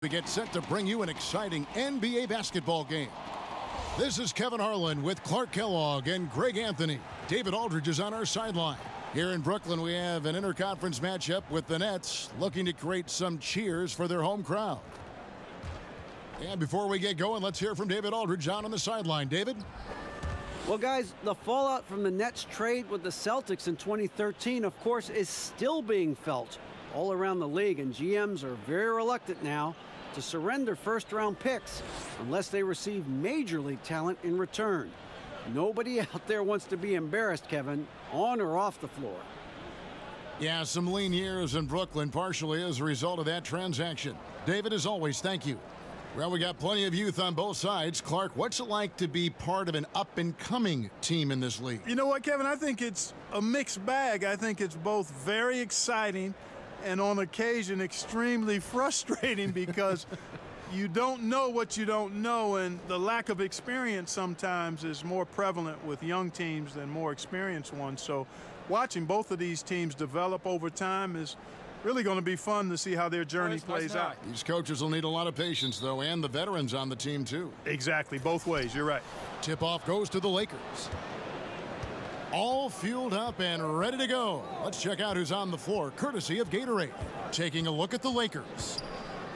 We get set to bring you an exciting NBA basketball game. This is Kevin Harlan with Clark Kellogg and Greg Anthony. David Aldridge is on our sideline. Here in Brooklyn, we have an interconference matchup with the Nets looking to create some cheers for their home crowd. And before we get going, let's hear from David Aldridge out on the sideline. David? Well, guys, the fallout from the Nets trade with the Celtics in 2013, of course, is still being felt all around the league, and GMs are very reluctant now to surrender first-round picks unless they receive major league talent in return. Nobody out there wants to be embarrassed, Kevin, on or off the floor. Yeah, some lean years in Brooklyn, partially as a result of that transaction. David, as always, thank you. Well, we got plenty of youth on both sides. Clark, what's it like to be part of an up-and-coming team in this league? You know what, Kevin? I think it's a mixed bag. I think it's both very exciting and on occasion extremely frustrating because you don't know what you don't know, and the lack of experience sometimes is more prevalent with young teams than more experienced ones. So watching both of these teams develop over time is really going to be fun to see how their journey plays out. These coaches will need a lot of patience, though, and the veterans on the team, too. Exactly, both ways. You're right. Tip-off goes to the Lakers. All fueled up and ready to go. Let's check out who's on the floor, courtesy of Gatorade. Taking a look at the Lakers.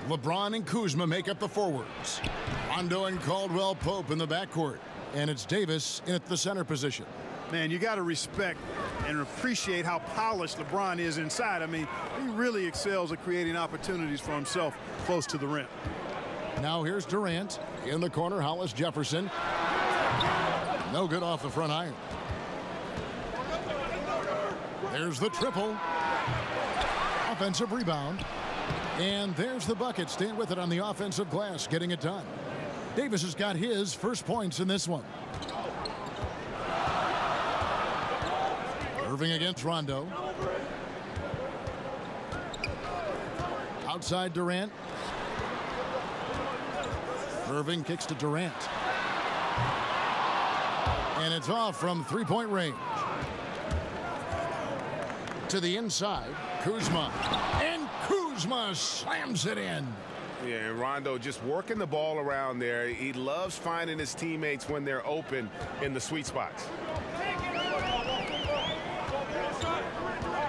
LeBron and Kuzma make up the forwards. Rondo and Caldwell Pope in the backcourt. And it's Davis in at the center position. Man, you got to respect and appreciate how polished LeBron is inside. I mean, he really excels at creating opportunities for himself close to the rim. Now here's Durant. In the corner, Hollis Jefferson. No good off the front iron. There's the triple. Offensive rebound. And there's the bucket. Staying with it on the offensive glass, getting it done. Davis has got his first points in this one. Irving against Rondo. Outside Durant. Irving kicks to Durant. And it's off from three-point range. To the inside, Kuzma. And Kuzma slams it in. Yeah, and Rondo just working the ball around there. He loves finding his teammates when they're open in the sweet spots.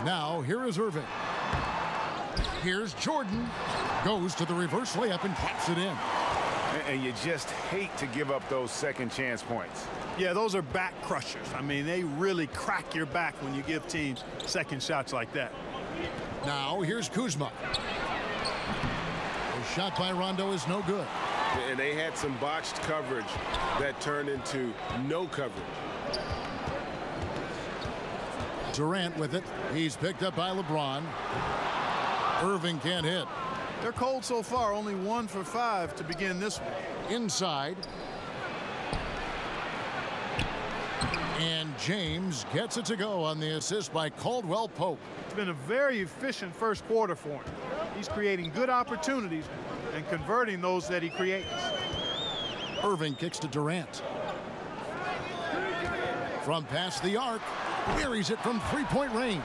Now, here is Irving. Here's Jordan. Goes to the reverse layup and taps it in. And you just hate to give up those second chance points. Yeah, those are back crushers. I mean, they really crack your back when you give teams second shots like that. Now, here's Kuzma. The shot by Rondo is no good. And they had some botched coverage that turned into no coverage. Durant with it. He's picked up by LeBron. Irving can't hit. They're cold so far, only 1 for 5 to begin this one. Inside. And James gets it to go on the assist by Caldwell Pope. It's been a very efficient first quarter for him. He's creating good opportunities and converting those that he creates. Irving kicks to Durant. From past the arc, buries it from three-point range.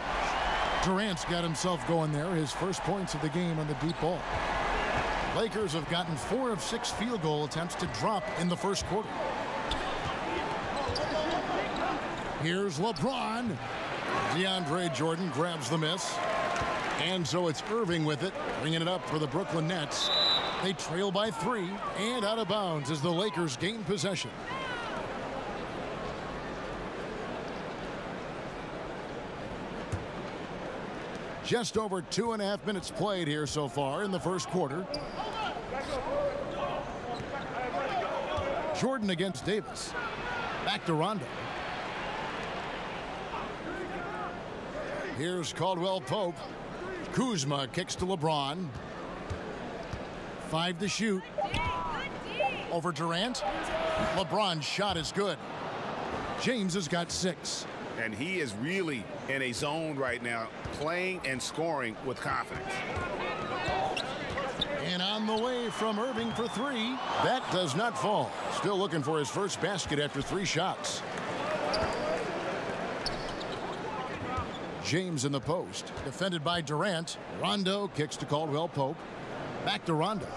Durant's got himself going there, his first points of the game on the deep ball. Lakers have gotten 4 of 6 field goal attempts to drop in the first quarter. Here's LeBron. DeAndre Jordan grabs the miss. And so it's Irving with it, bringing it up for the Brooklyn Nets. They trail by 3 and out of bounds as the Lakers gain possession. Just over 2.5 minutes played here so far in the first quarter. Jordan against Davis. Back to Rondo. Here's Caldwell Pope. Kuzma kicks to LeBron. 5 to shoot. Over Durant. LeBron's shot is good. James has got 6. And he is really in a zone right now, playing and scoring with confidence. And on the way from Irving for 3. That does not fall. Still looking for his first basket after 3 shots. James in the post. Defended by Durant. Rondo kicks to Caldwell Pope. Back to Rondo.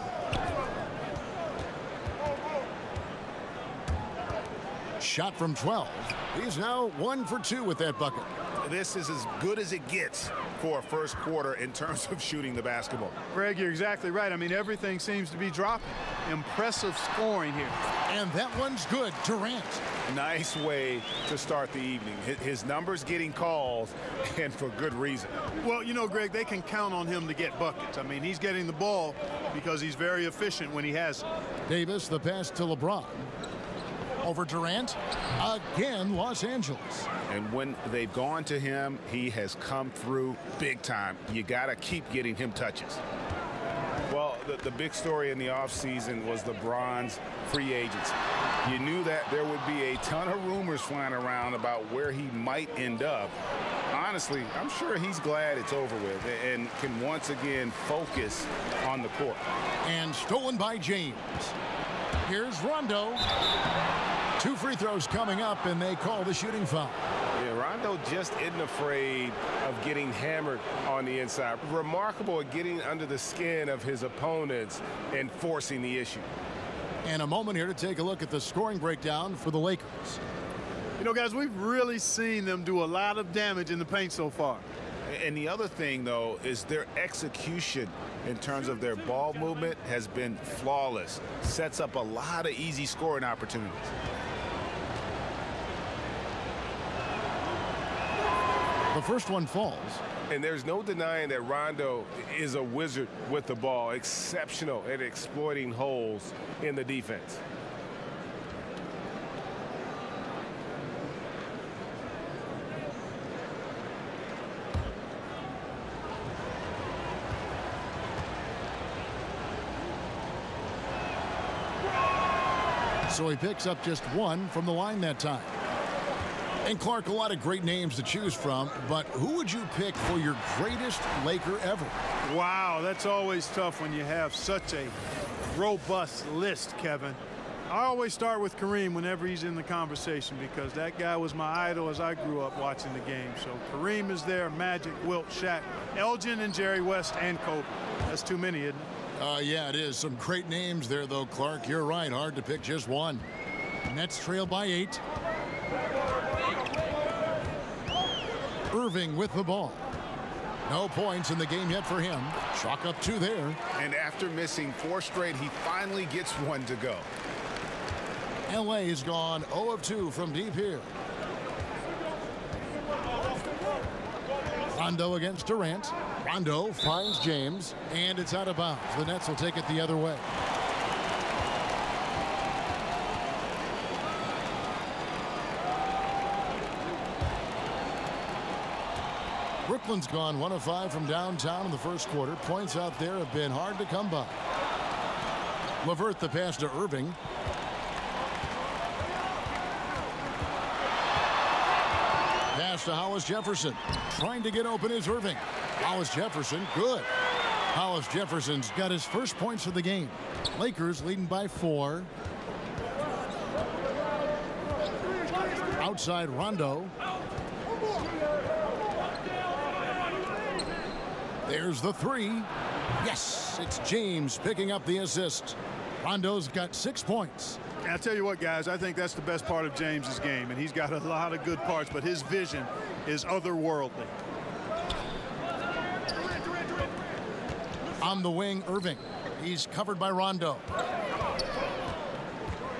Shot from 12. He's now 1 for 2 with that bucket. This is as good as it gets for a first quarter in terms of shooting the basketball. Greg, you're exactly right. I mean, everything seems to be dropping. Impressive scoring here. And that one's good. Durant. Nice way to start the evening. His numbers getting calls, and for good reason. Well, you know, Greg, they can count on him to get buckets. I mean, he's getting the ball because he's very efficient when he has it. Davis, the pass to LeBron. Over Durant. Again, Los Angeles. And when they've gone to him, he has come through big time. You got to keep getting him touches. Well, the big story in the offseason was LeBron's free agency. You knew that there would be a ton of rumors flying around about where he might end up. Honestly, I'm sure he's glad it's over with and can once again focus on the court. And stolen by James. Here's Rondo. 2 free throws coming up, and they call the shooting foul. Yeah, Rondo just isn't afraid of getting hammered on the inside. Remarkable at getting under the skin of his opponents and forcing the issue. And a moment here to take a look at the scoring breakdown for the Lakers. You know, guys, we've really seen them do a lot of damage in the paint so far. And the other thing, though, is their execution in terms of their ball movement has been flawless. Sets up a lot of easy scoring opportunities. The first one falls. And there's no denying that Rondo is a wizard with the ball, exceptional at exploiting holes in the defense. So he picks up just 1 from the line that time. And Clark, a lot of great names to choose from, but who would you pick for your greatest Laker ever? Wow, that's always tough when you have such a robust list, Kevin. I always start with Kareem whenever he's in the conversation because that guy was my idol as I grew up watching the game. So Kareem is there, Magic, Wilt, Shaq, Elgin, and Jerry West, and Kobe. That's too many, isn't it? Yeah, it is. Some great names there, though, Clark. You're right. Hard to pick just one. Nets trail by 8. Irving with the ball. No points in the game yet for him. Chalk up 2 there. And after missing 4 straight, he finally gets 1 to go. LA has gone 0 of 2 from deep here. Rondo against Durant. Rondo finds James, and it's out of bounds. The Nets will take it the other way. Brooklyn's gone 1 of 5 from downtown in the first quarter. Points out there have been hard to come by. LeVert the pass to Irving. Pass to Hollis Jefferson. Trying to get open is Irving. Hollis Jefferson, good. Hollis Jefferson's got his first points of the game. Lakers leading by 4. Outside Rondo. There's the 3. Yes, it's James picking up the assist. Rondo's got 6 points. And I'll tell you what, guys, I think that's the best part of James's game, and he's got a lot of good parts, but his vision is otherworldly. On the wing, Irving. He's covered by Rondo.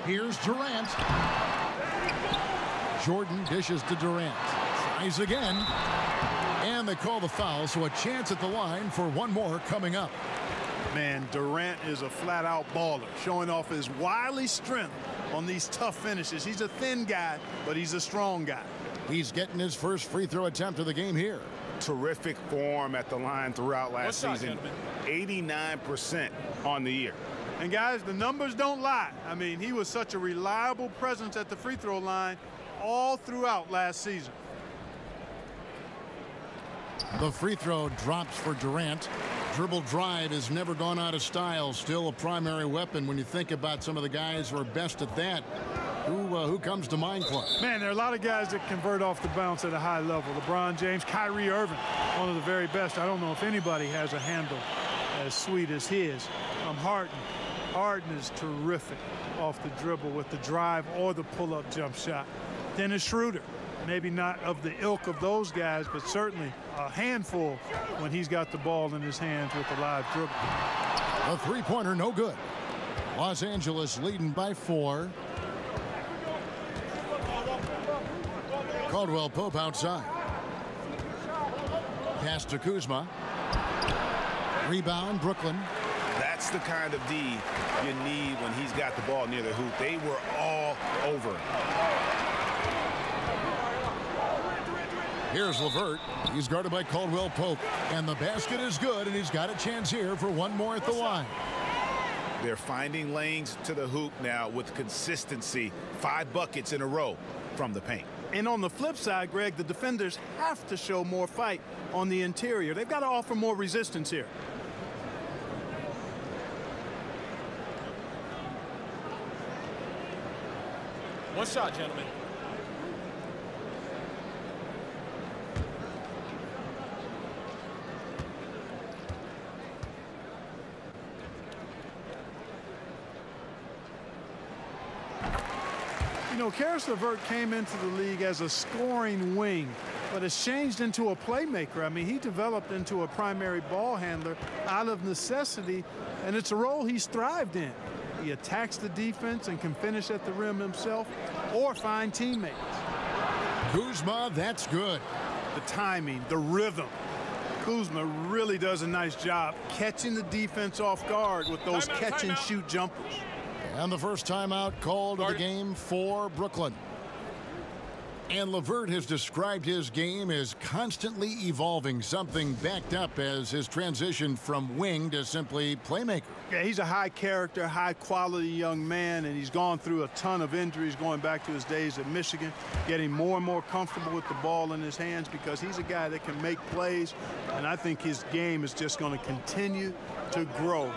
Here's Durant. Jordan dishes to Durant. Tries again. And they call the foul, so a chance at the line for 1 more coming up. Man, Durant is a flat-out baller, showing off his wily strength on these tough finishes. He's a thin guy, but he's a strong guy. He's getting his first free throw attempt of the game here. Terrific form at the line throughout last season. 89% on the year. And, guys, the numbers don't lie. I mean, he was such a reliable presence at the free throw line all throughout last season. The free throw drops for Durant. Dribble drive has never gone out of style. Still a primary weapon when you think about some of the guys who are best at that. Who comes to mind, Clark? Man, there are a lot of guys that convert off the bounce at a high level. LeBron James, Kyrie Irving, one of the very best. I don't know if anybody has a handle as sweet as his. Harden, Harden is terrific off the dribble with the drive or the pull-up jump shot. Dennis Schroeder, maybe not of the ilk of those guys, but certainly a handful when he's got the ball in his hands with the live dribble. A three-pointer, no good. Los Angeles leading by 4. Caldwell Pope outside. Pass to Kuzma. Rebound, Brooklyn. That's the kind of D you need when he's got the ball near the hoop. They were all over him. Here's LeVert. He's guarded by Caldwell Pope. And the basket is good, and he's got a chance here for one more at the line. They're finding lanes to the hoop now with consistency. 5 buckets in a row from the paint. And on the flip side, Greg, the defenders have to show more fight on the interior. They've got to offer more resistance here. One shot, gentlemen. You know, Karis LeVert came into the league as a scoring wing, but has changed into a playmaker. I mean, he developed into a primary ball handler out of necessity, and it's a role he's thrived in. He attacks the defense and can finish at the rim himself or find teammates. Kuzma, that's good. The timing, the rhythm. Kuzma really does a nice job catching the defense off guard with those catch-and-shoot jumpers. And the first timeout called of the game for Brooklyn. And LeVert has described his game as constantly evolving, something backed up as his transition from wing to simply playmaker. Yeah, he's a high-character, high-quality young man, and he's gone through a ton of injuries going back to his days at Michigan, getting more and more comfortable with the ball in his hands because he's a guy that can make plays, and I think his game is just going to continue to grow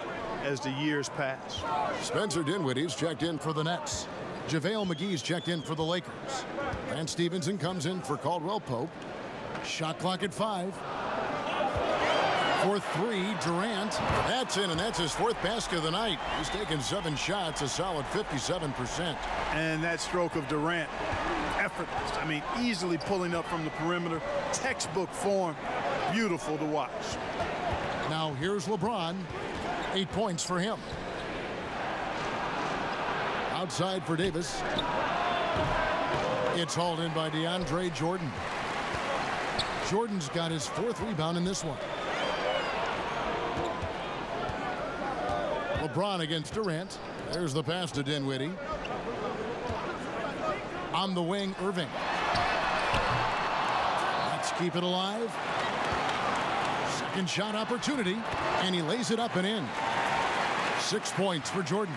as the years pass. Spencer Dinwiddie's checked in for the Nets. JaVale McGee's checked in for the Lakers. And Stephenson comes in for Caldwell Pope. Shot clock at 5. For 3, Durant. That's in, and that's his 4th basket of the night. He's taken 7 shots, a solid 57%. And that stroke of Durant, effortless. I mean, easily pulling up from the perimeter. Textbook form. Beautiful to watch. Now here's LeBron. 8 points for him. Outside for Davis. It's hauled in by DeAndre Jordan. Jordan's got his 4th rebound in this one. LeBron against Durant. There's the pass to Dinwiddie. On the wing, Irving. Let's keep it alive. Second shot opportunity, and he lays it up and in. 6 points for Jordan.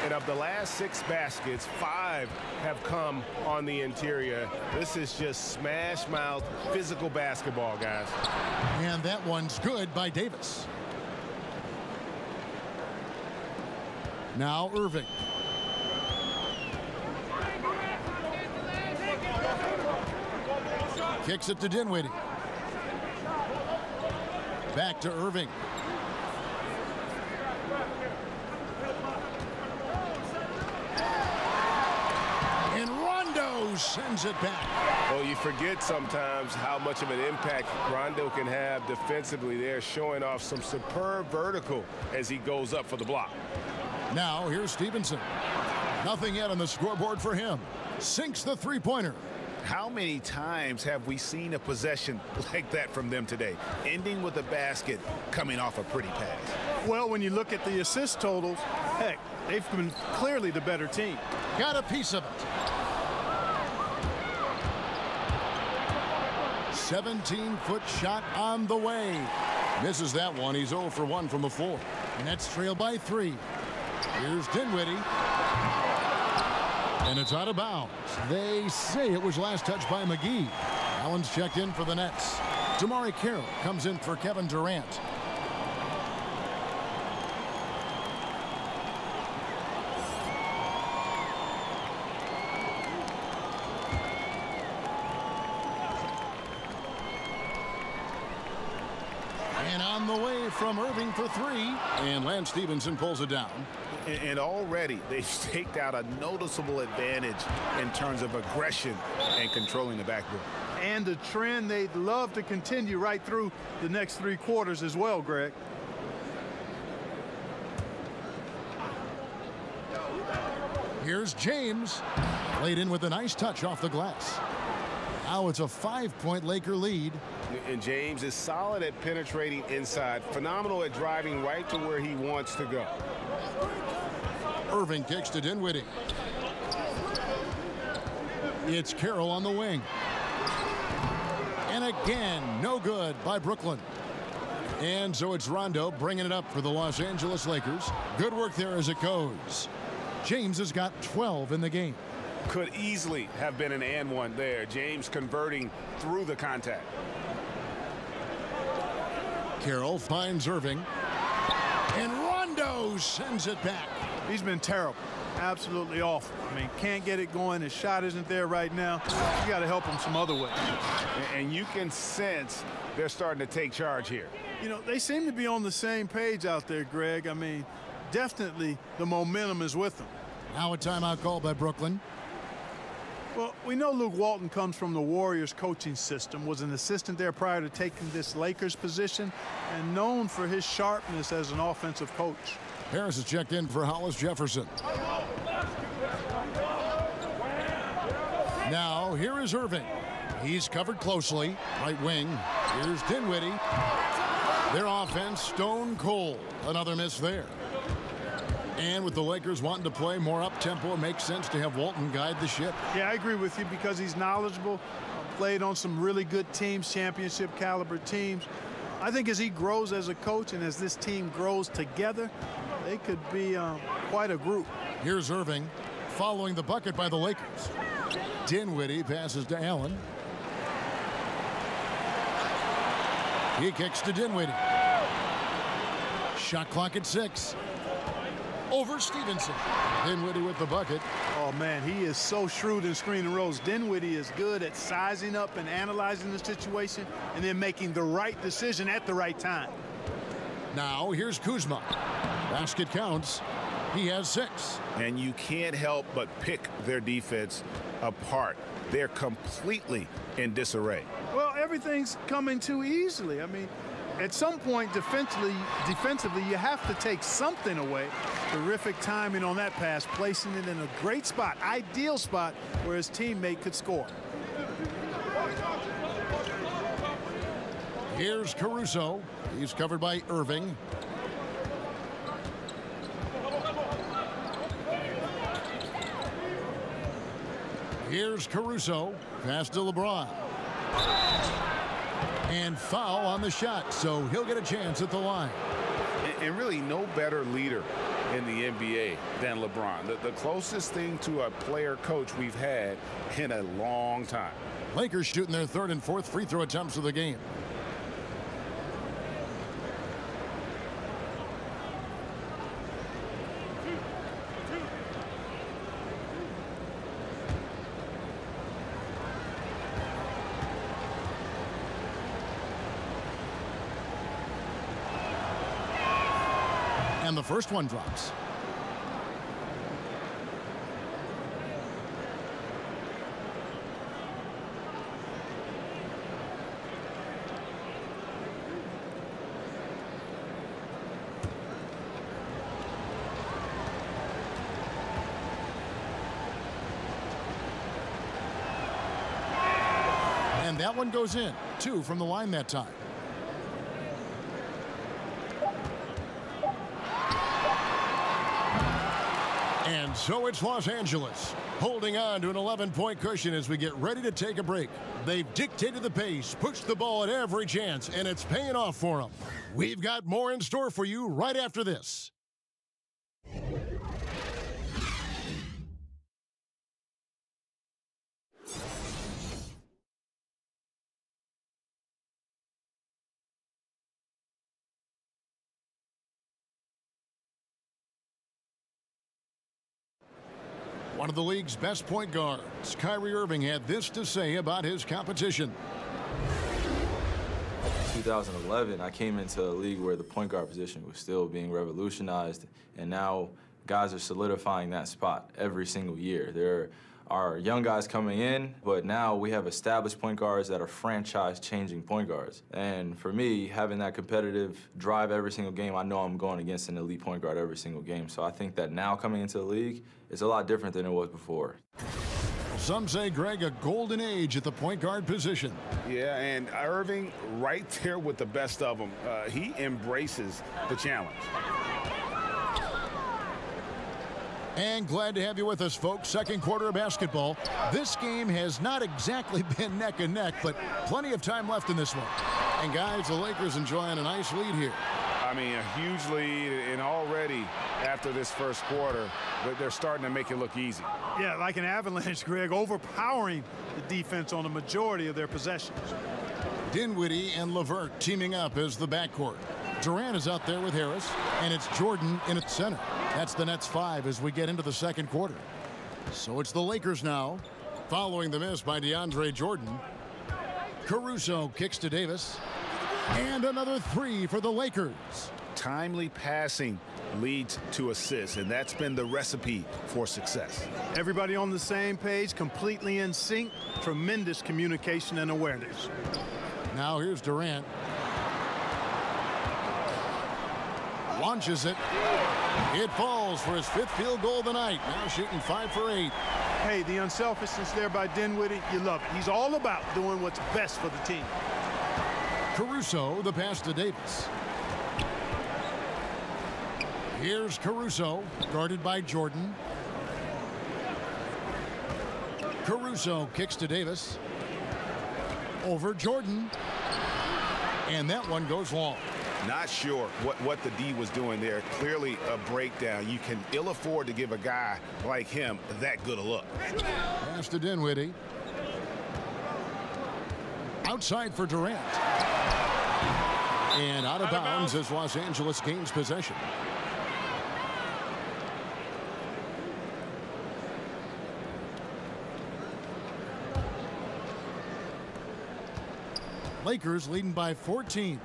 And of the last 6 baskets, 5 have come on the interior. This is just smash mouth physical basketball, guys. And that one's good by Davis. Now Irving. Kicks it to Dinwiddie. Back to Irving. And Rondo sends it back. Well, you forget sometimes how much of an impact Rondo can have defensively there, showing off some superb vertical as he goes up for the block. Now here's Stephenson. Nothing yet on the scoreboard for him. Sinks the three-pointer. How many times have we seen a possession like that from them today, ending with a basket coming off a pretty pass? Well, when you look at the assist totals, heck, they've been clearly the better team. Got a piece of it. 17-foot shot on the way. Misses that one. He's 0 for 1 from the floor. Nets trail by 3. Here's Dinwiddie. And it's out of bounds. They say it was last touched by McGee. Allen's checked in for the Nets. Damari Carroll comes in for Kevin Durant. And on the way from Irving for 3. And Lance Stephenson pulls it down. And already they've staked out a noticeable advantage in terms of aggression and controlling the backboard. And a trend they'd love to continue right through the next 3 quarters as well, Greg. Here's James. Played in with a nice touch off the glass. Now it's a 5-point Laker lead. And James is solid at penetrating inside, phenomenal at driving right to where he wants to go. Irving kicks to Dinwiddie. It's Carroll on the wing. And again, no good by Brooklyn. And so it's Rondo bringing it up for the Los Angeles Lakers. Good work there as it goes. James has got 12 in the game. Could easily have been an and one there. James converting through the contact. Carroll finds Irving. And Rondo sends it back. He's been terrible. Absolutely awful. I mean, can't get it going. His shot isn't there right now. You got to help him some other way. And you can sense they're starting to take charge here. You know, they seem to be on the same page out there, Greg. I mean, definitely the momentum is with them. Now a timeout called by Brooklyn. Well, we know Luke Walton comes from the Warriors coaching system, was an assistant there prior to taking this Lakers position, and known for his sharpness as an offensive coach. Harris is checked in for Hollis Jefferson. Now here is Irving. He's covered closely. Right wing. Here's Dinwiddie. Their offense stone cold. Another miss there. And with the Lakers wanting to play more up-tempo, it makes sense to have Walton guide the ship. Yeah, I agree with you because he's knowledgeable, played on some really good teams, championship caliber teams. I think as he grows as a coach and as this team grows together, they could be quite a group. Here's Irving following the bucket by the Lakers. Dinwiddie passes to Allen. He kicks to Dinwiddie. Shot clock at 6. Over Stephenson. Dinwiddie with the bucket. Oh, man, he is so shrewd in screen and rolls. Dinwiddie is good at sizing up and analyzing the situation and then making the right decision at the right time. Now here's Kuzma. Basket counts. He has 6. And you can't help but pick their defense apart. They're completely in disarray. Well, everything's coming too easily. I mean, at some point defensively, you have to take something away. Terrific timing on that pass, placing it in a great spot, ideal spot where his teammate could score. Here's Caruso. He's covered by Irving. Here's Caruso. Pass to LeBron. And foul on the shot, so he'll get a chance at the line. And really no better leader in the NBA than LeBron. The closest thing to a player coach we've had in a long time. Lakers shooting their 3rd and 4th free throw attempts of the game. And the first one drops. And that one goes in. 2 from the line that time. And so it's Los Angeles holding on to an 11-point cushion as we get ready to take a break. They've dictated the pace, pushed the ball at every chance, and it's paying off for them. We've got more in store for you right after this. One of the league's best point guards, Kyrie Irving, had this to say about his competition. 2011, I came into a league where the point guard position was still being revolutionized, and now guys are solidifying that spot every single year. There are young guys coming in, but now we have established point guards that are franchise-changing point guards. And for me, having that competitive drive every single game, I know I'm going against an elite point guard every single game. So I think that now coming into the league, it's a lot different than it was before. Some say, Greg, a golden age at the point guard position. Yeah, and Irving right there with the best of them. He embraces the challenge. And glad to have you with us, folks. Second quarter of basketball. This game has not exactly been neck and neck, but plenty of time left in this one. And guys, the Lakers enjoying a nice lead here. I mean, a huge lead, and already after this first quarter, they're starting to make it look easy. Yeah, like an avalanche, Greg, overpowering the defense on the majority of their possessions. Dinwiddie and LeVert teaming up as the backcourt. Durant is out there with Harris, and it's Jordan in its center. That's the Nets 5 as we get into the second quarter. So it's the Lakers now, following the miss by DeAndre Jordan. Caruso kicks to Davis, and another three for the Lakers. Timely passing leads to assists, and that's been the recipe for success. Everybody on the same page, completely in sync, tremendous communication and awareness. Now here's Durant. Launches it. It falls for his fifth field goal of the night. Now shooting 5 for 8. Hey, the unselfishness there by Dinwiddie, you love it. He's all about doing what's best for the team. Caruso, the pass to Davis. Here's Caruso, guarded by Jordan. Caruso kicks to Davis. Over Jordan. And that one goes long. Not sure what the D was doing there. Clearly a breakdown. You can ill afford to give a guy like him that good a look. Pass to Dinwiddie. Outside for Durant. And out of bounds as Los Angeles gains possession. Lakers leading by 14.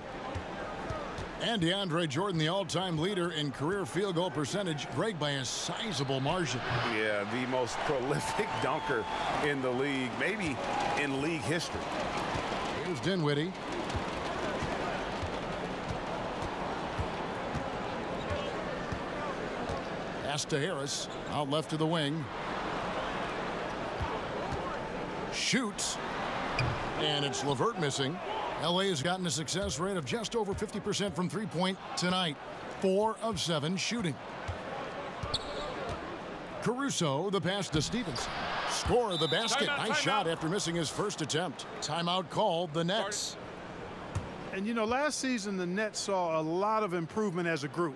And DeAndre Jordan, the all-time leader in career field goal percentage, Greg, by a sizable margin. Yeah, the most prolific dunker in the league, maybe in league history. Here's Dinwiddie. Pass to Harris, out left to the wing. Shoots. And it's LeVert missing. LA has gotten a success rate of just over 50% from three-point tonight. 4 of 7 shooting. Caruso, the pass to Stephenson. Score the basket. Nice shot after missing his first attempt. Timeout called the Nets. And you know, last season the Nets saw a lot of improvement as a group,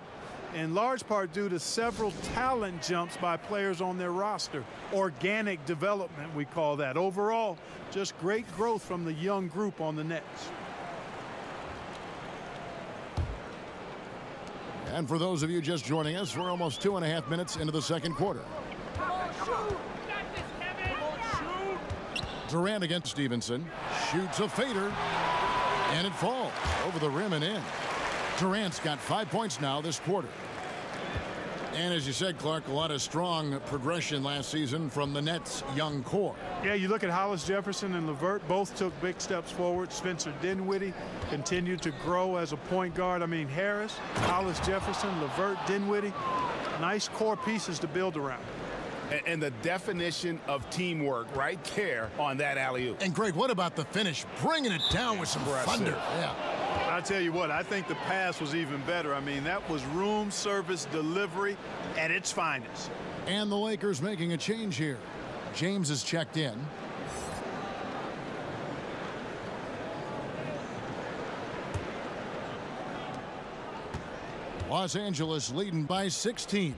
in large part due to several talent jumps by players on their roster. Organic development, we call that. Overall, just great growth from the young group on the Nets. And for those of you just joining us, we're almost 2.5 minutes into the second quarter. Durant against Stephenson. Shoots a fader. And it falls over the rim and in. Durant's got 5 points now this quarter. And as you said, Clark, a lot of strong progression last season from the Nets' young core. Yeah, you look at Hollis Jefferson and LeVert, both took big steps forward. Spencer Dinwiddie continued to grow as a point guard. I mean, Harris, Hollis Jefferson, LeVert, Dinwiddie, nice core pieces to build around. And the definition of teamwork right there on that alley-oop. And Greg, what about the finish? Bringing it down with some thunder. Yeah. I tell you what, I think the pass was even better. I mean, that was room service delivery at its finest. And the Lakers making a change here. James is checked in. Los Angeles leading by 16.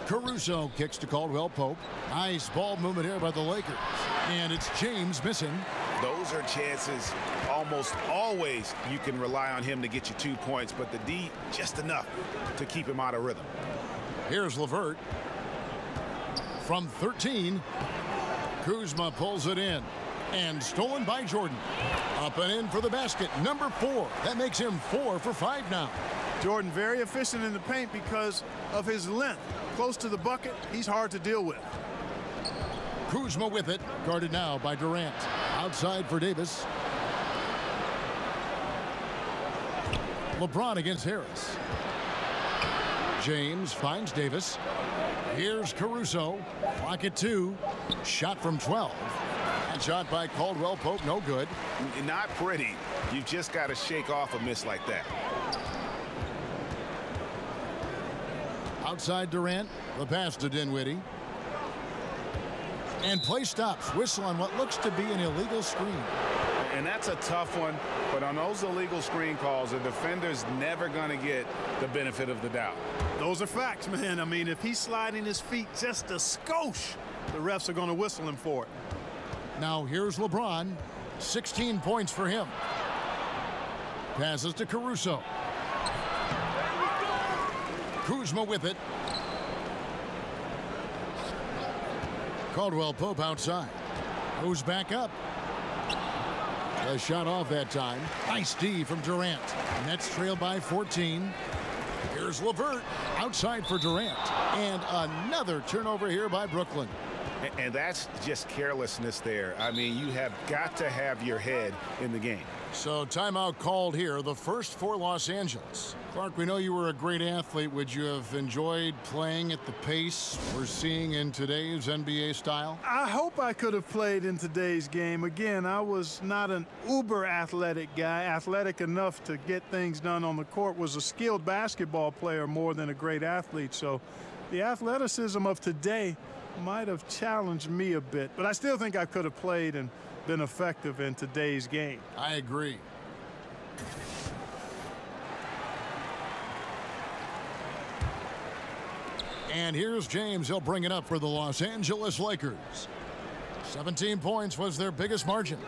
Caruso kicks to Caldwell Pope. Nice ball movement here by the Lakers. And it's James missing. Those are chances almost always you can rely on him to get you 2 points, but the D just enough to keep him out of rhythm. Here's LeVert. From 13, Kuzma pulls it in. And stolen by Jordan. Up and in for the basket. Number 4. That makes him 4 for 5 now. Jordan very efficient in the paint because of his length. Close to the bucket, he's hard to deal with. Kuzma with it, guarded now by Durant. Outside for Davis. LeBron against Harris. James finds Davis. Here's Caruso. Clock at 2. Shot from 12. And shot by Caldwell Pope, no good. Not pretty. You've just got to shake off a miss like that. Outside Durant. The pass to Dinwiddie. And play stops. Whistle on what looks to be an illegal screen. And that's a tough one, but on those illegal screen calls, the defender's never going to get the benefit of the doubt. Those are facts, man. I mean, if he's sliding his feet just a skosh, the refs are going to whistle him for it. Now here's LeBron. 16 points for him. Passes to Caruso. Kuzma with it. Caldwell Pope outside. Goes back up. A shot off that time. Nice D from Durant. Nets trail by 14. Here's LeVert outside for Durant. And another turnover here by Brooklyn. And that's just carelessness there. I mean, you have got to have your head in the game. So timeout called here, the first for Los Angeles. Clark, we know you were a great athlete. Would you have enjoyed playing at the pace we're seeing in today's NBA style? I hope I could have played in today's game. Again, I was not an uber athletic guy, athletic enough to get things done on the court, was a skilled basketball player more than a great athlete. So the athleticism of today might have challenged me a bit, but I still think I could have played and been effective in today's game. I agree. And here's James. He'll bring it up for the Los Angeles Lakers. 17 points was their biggest margin.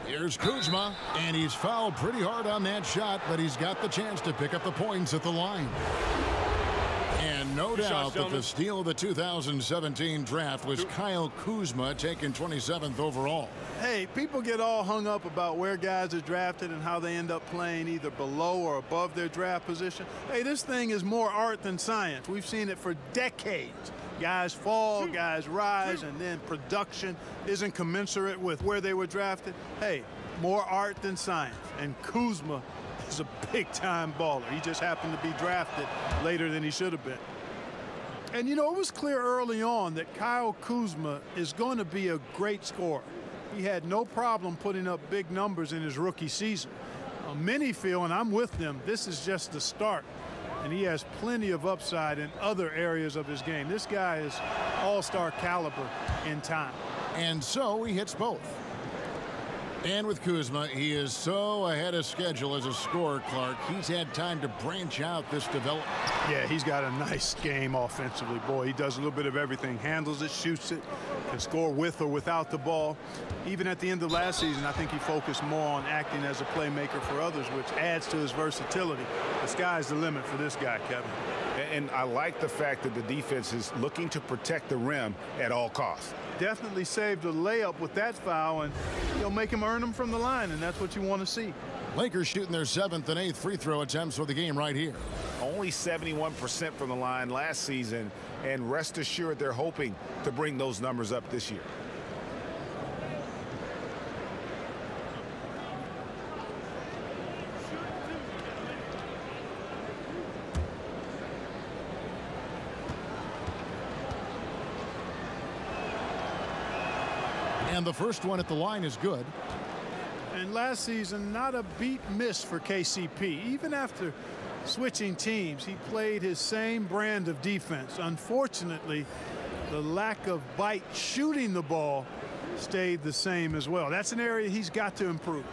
Here's Kuzma, and he's fouled pretty hard on that shot, but he's got the chance to pick up the points at the line. And no doubt that the steal of the 2017 draft was Kyle Kuzma, taken 27th overall. Hey, people get all hung up about where guys are drafted and how they end up playing either below or above their draft position. Hey, this thing is more art than science. We've seen it for decades. Guys fall, guys rise, and then production isn't commensurate with where they were drafted. Hey, more art than science. And Kuzma is a big-time baller. He just happened to be drafted later than he should have been. And, you know, it was clear early on that Kyle Kuzma is going to be a great scorer. He had no problem putting up big numbers in his rookie season. Many feel, and I'm with them, this is just the start. And he has plenty of upside in other areas of his game. This guy is all-star caliber in time. And so he hits both. And with Kuzma, he is so ahead of schedule as a scorer, Clark. He's had time to branch out this development. Yeah, he's got a nice game offensively. Boy, he does a little bit of everything. Handles it, shoots it, can score with or without the ball. Even at the end of last season, I think he focused more on acting as a playmaker for others, which adds to his versatility. The sky's the limit for this guy, Kevin. And I like the fact that the defense is looking to protect the rim at all costs. Definitely saved a layup with that foul, and he'll make him earn them from the line, and that's what you want to see. Lakers shooting their 7th and 8th free throw attempts for the game right here. Only 71% from the line last season, and rest assured they're hoping to bring those numbers up this year. And the first one at the line is good. And last season, not a beat missed for KCP. Even after switching teams, he played his same brand of defense. Unfortunately, the lack of bite shooting the ball stayed the same as well. That's an area he's got to improve.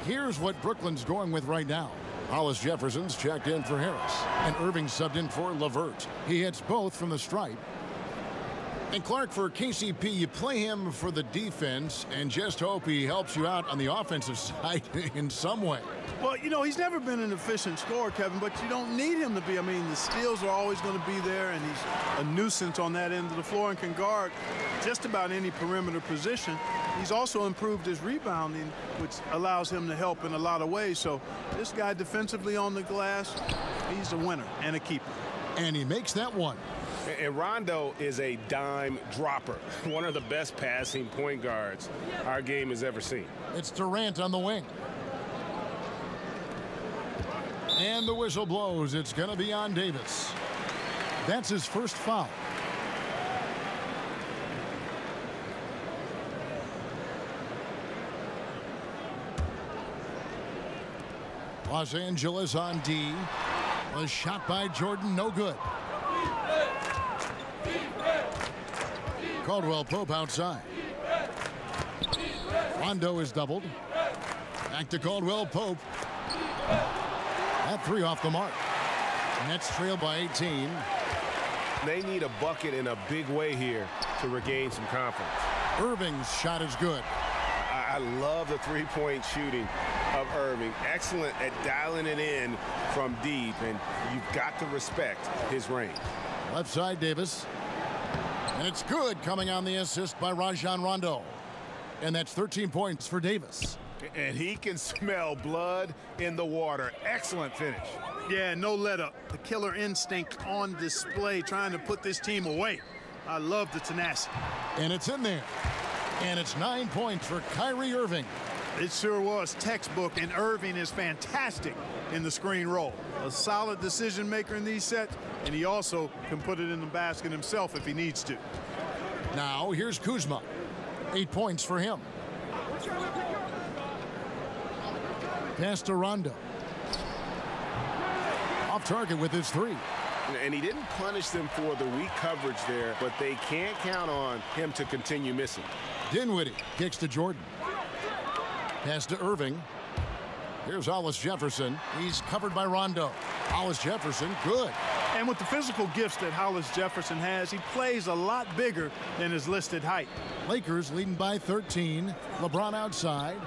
Here's what Brooklyn's going with right now. Hollis Jefferson's checked in for Harris, and Irving subbed in for LeVert. He hits both from the stripe. And Clark, for KCP, you play him for the defense and just hope he helps you out on the offensive side in some way. Well, you know, he's never been an efficient scorer, Kevin, but you don't need him to be. I mean, the steals are always going to be there, and he's a nuisance on that end of the floor and can guard just about any perimeter position. He's also improved his rebounding, which allows him to help in a lot of ways. So this guy defensively on the glass, he's a winner and a keeper. And he makes that one. And Rondo is a dime dropper, one of the best passing point guards our game has ever seen. It's Durant on the wing. And the whistle blows. It's going to be on Davis. That's his first foul. Los Angeles on D. A shot by Jordan, no good. Caldwell Pope outside. Rondo is doubled. Back to Caldwell Pope. That three off the mark. Nets trail by 18. They need a bucket in a big way here to regain some confidence. Irving's shot is good. I love the three-point shooting of Irving. Excellent at dialing it in from deep, and you've got to respect his range. Left side, Davis. And it's good, coming on the assist by Rajon Rondo. And that's 13 points for Davis. And he can smell blood in the water. Excellent finish. Yeah, no let up. The killer instinct on display, trying to put this team away. I love the tenacity. And it's in there. And it's 9 points for Kyrie Irving. It sure was textbook, and Irving is fantastic in the screen roll. A solid decision maker in these sets, and he also can put it in the basket himself if he needs to. Now here's Kuzma. 8 points for him. Pass to Rondo. Off target with his three. And he didn't punish them for the weak coverage there, but they can't count on him to continue missing. Dinwiddie kicks to Jordan. Pass to Irving. Here's Hollis Jefferson. He's covered by Rondo. Hollis Jefferson, good. And with the physical gifts that Hollis Jefferson has, he plays a lot bigger than his listed height. Lakers leading by 13. LeBron outside.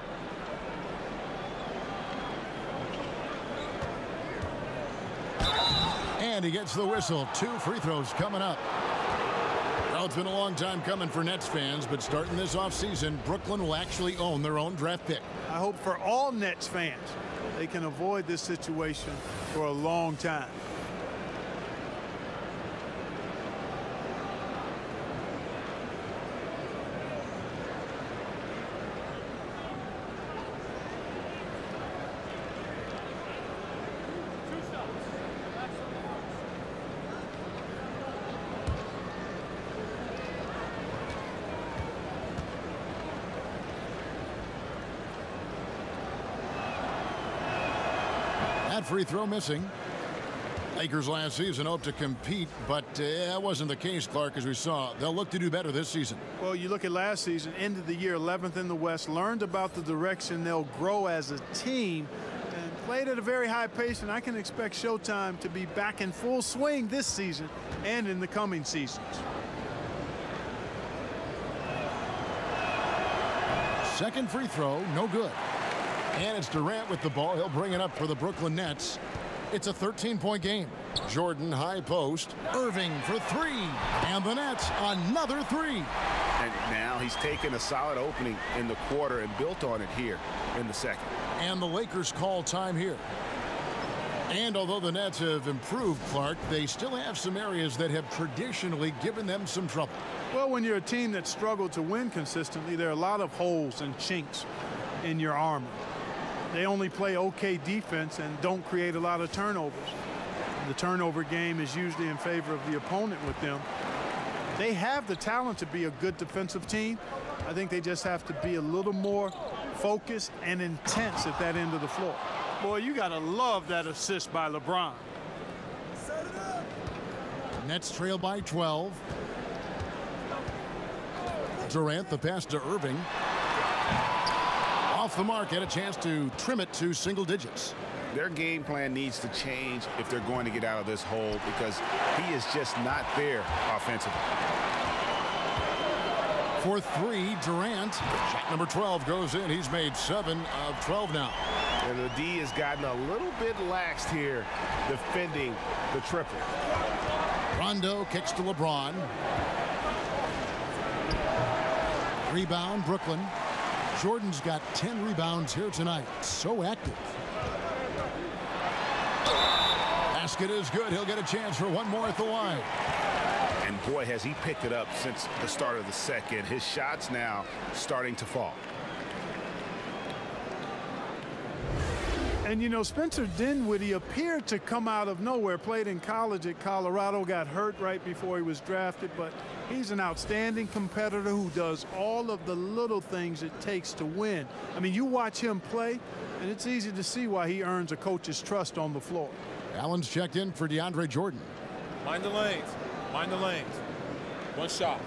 And he gets the whistle. 2 free throws coming up. Well, it's been a long time coming for Nets fans, but starting this offseason, Brooklyn will actually own their own draft pick. I hope for all Nets fans, they can avoid this situation for a long time. That free throw missing. Lakers last season hoped to compete, but that wasn't the case, Clark, as we saw. They'll look to do better this season. Well, you look at last season, end of the year, 11th in the West, learned about the direction they'll grow as a team, and played at a very high pace, and I can expect Showtime to be back in full swing this season and in the coming seasons. Second free throw, no good. And it's Durant with the ball. He'll bring it up for the Brooklyn Nets. It's a 13-point game. Jordan, high post. Irving for three. And the Nets, another three. And now he's taken a solid opening in the quarter and built on it here in the second. And the Lakers call time here. And although the Nets have improved, Clark, they still have some areas that have traditionally given them some trouble. Well, when you're a team that struggled to win consistently, there are a lot of holes and chinks in your armor. They only play okay defense and don't create a lot of turnovers. The turnover game is usually in favor of the opponent with them. They have the talent to be a good defensive team. I think they just have to be a little more focused and intense at that end of the floor. Boy, you got to love that assist by LeBron. Nets trail by 12. Durant, the pass to Irving. Off the mark, had a chance to trim it to single digits. Their game plan needs to change if they're going to get out of this hole, because he is just not there offensively. For three, Durant. Shot number 12 goes in. He's made 7 of 12 now. And the D has gotten a little bit laxed here defending the triple. Rondo kicks to LeBron. Rebound, Brooklyn. Jordan's got 10 rebounds here tonight. So active. Basket is good. He'll get a chance for one more at the line. And boy, has he picked it up since the start of the second. His shots now starting to fall. And, you know, Spencer Dinwiddie appeared to come out of nowhere. Played in college at Colorado, got hurt right before he was drafted. But he's an outstanding competitor who does all of the little things it takes to win. I mean, you watch him play, and it's easy to see why he earns a coach's trust on the floor. Allen's checked in for DeAndre Jordan. Mind the lanes. Mind the lanes. One shot.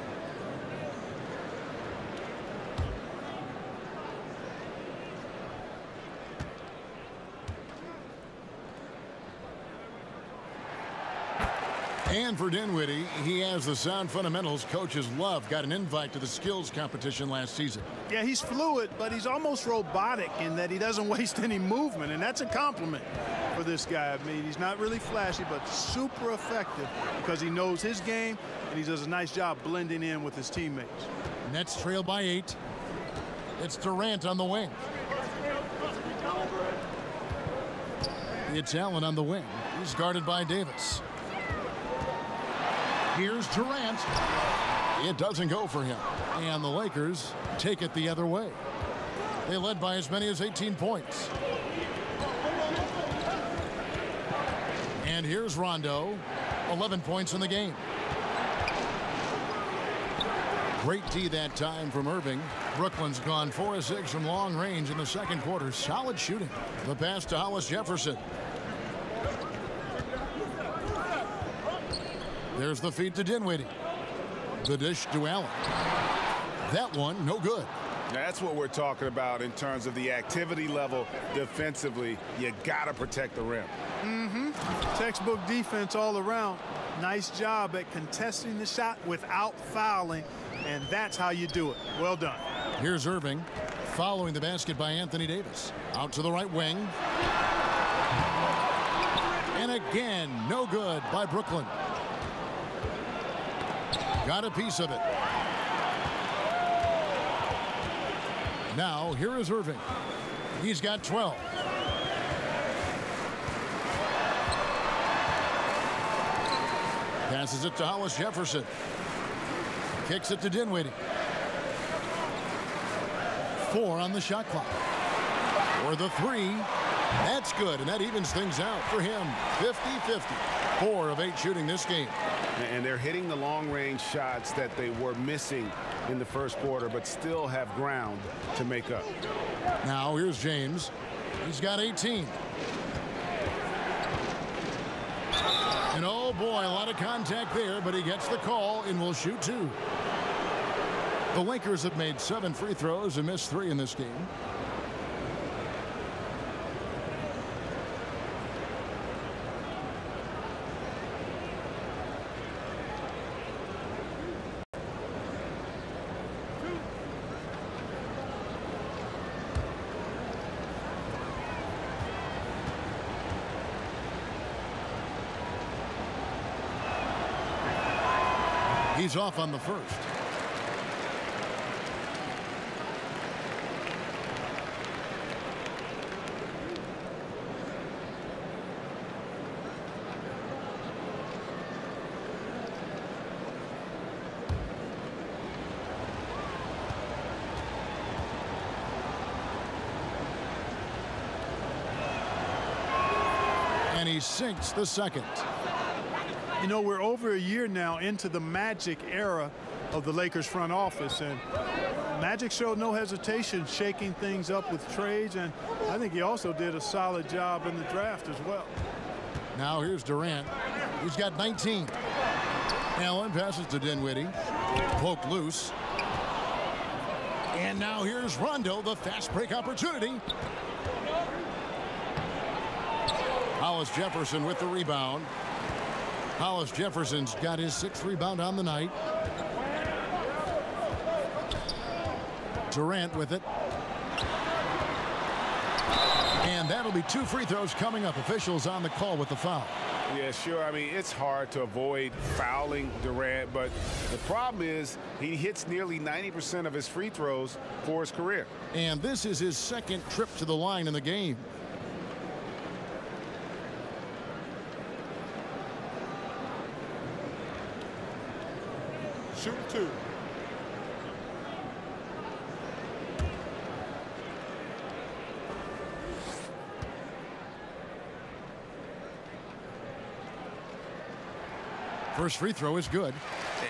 And for Dinwiddie, he has the sound fundamentals coaches love. Got an invite to the skills competition last season. Yeah, he's fluid, but he's almost robotic in that he doesn't waste any movement, and that's a compliment for this guy. I mean, he's not really flashy, but super effective because he knows his game, and he does a nice job blending in with his teammates. Nets trail by 8. It's Durant on the wing. It's Allen on the wing. He's guarded by Davis. Here's Durant. It doesn't go for him. And the Lakers take it the other way. They led by as many as 18 points. And here's Rondo. 11 points in the game. Great D that time from Irving. Brooklyn's gone 4 of 6 from long range in the second quarter. Solid shooting. The pass to Hollis Jefferson. There's the feed to Dinwiddie. The dish to Allen. That one, no good. That's what we're talking about in terms of the activity level defensively. You got to protect the rim. Textbook defense all around. Nice job at contesting the shot without fouling, and that's how you do it. Well done. Here's Irving following the basket by Anthony Davis. Out to the right wing. And again, no good by Brooklyn. Got a piece of it. Now, here is Irving. He's got 12. Passes it to Hollis Jefferson. Kicks it to Dinwiddie. 4 on the shot clock. For the 3. That's good, and that evens things out for him. 50-50. 4 of 8 shooting this game. And they're hitting the long-range shots that they were missing in the first quarter, but still have ground to make up. Now here's James. He's got 18. And oh boy, a lot of contact there, but he gets the call and will shoot 2. The Lakers have made 7 free throws and missed 3 in this game. He's off on the first. And he sinks the second. You know, we're over a year now into the Magic era of the Lakers front office, and Magic showed no hesitation shaking things up with trades, and I think he also did a solid job in the draft as well. Now here's Durant. He's got 19. Allen passes to Dinwiddie. Poked loose. And now here's Rondo, the fast break opportunity. Hollis Jefferson with the rebound. Hollis Jefferson's got his 6th rebound on the night. Durant with it. And that'll be 2 free throws coming up. Officials on the call with the foul. Yeah, sure. I mean, it's hard to avoid fouling Durant, but the problem is he hits nearly 90% of his free throws for his career. And this is his 2nd trip to the line in the game. Shoot 2. First free throw is good.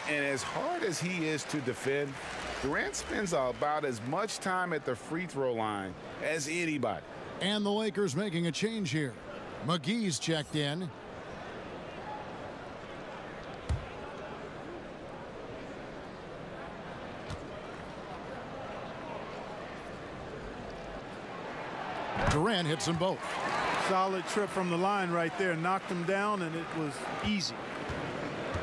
And as hard as he is to defend, Durant spends about as much time at the free throw line as anybody. And the Lakers making a change here. McGee's checked in. Durant hits them both. Solid trip from the line right there. Knocked him down, and it was easy.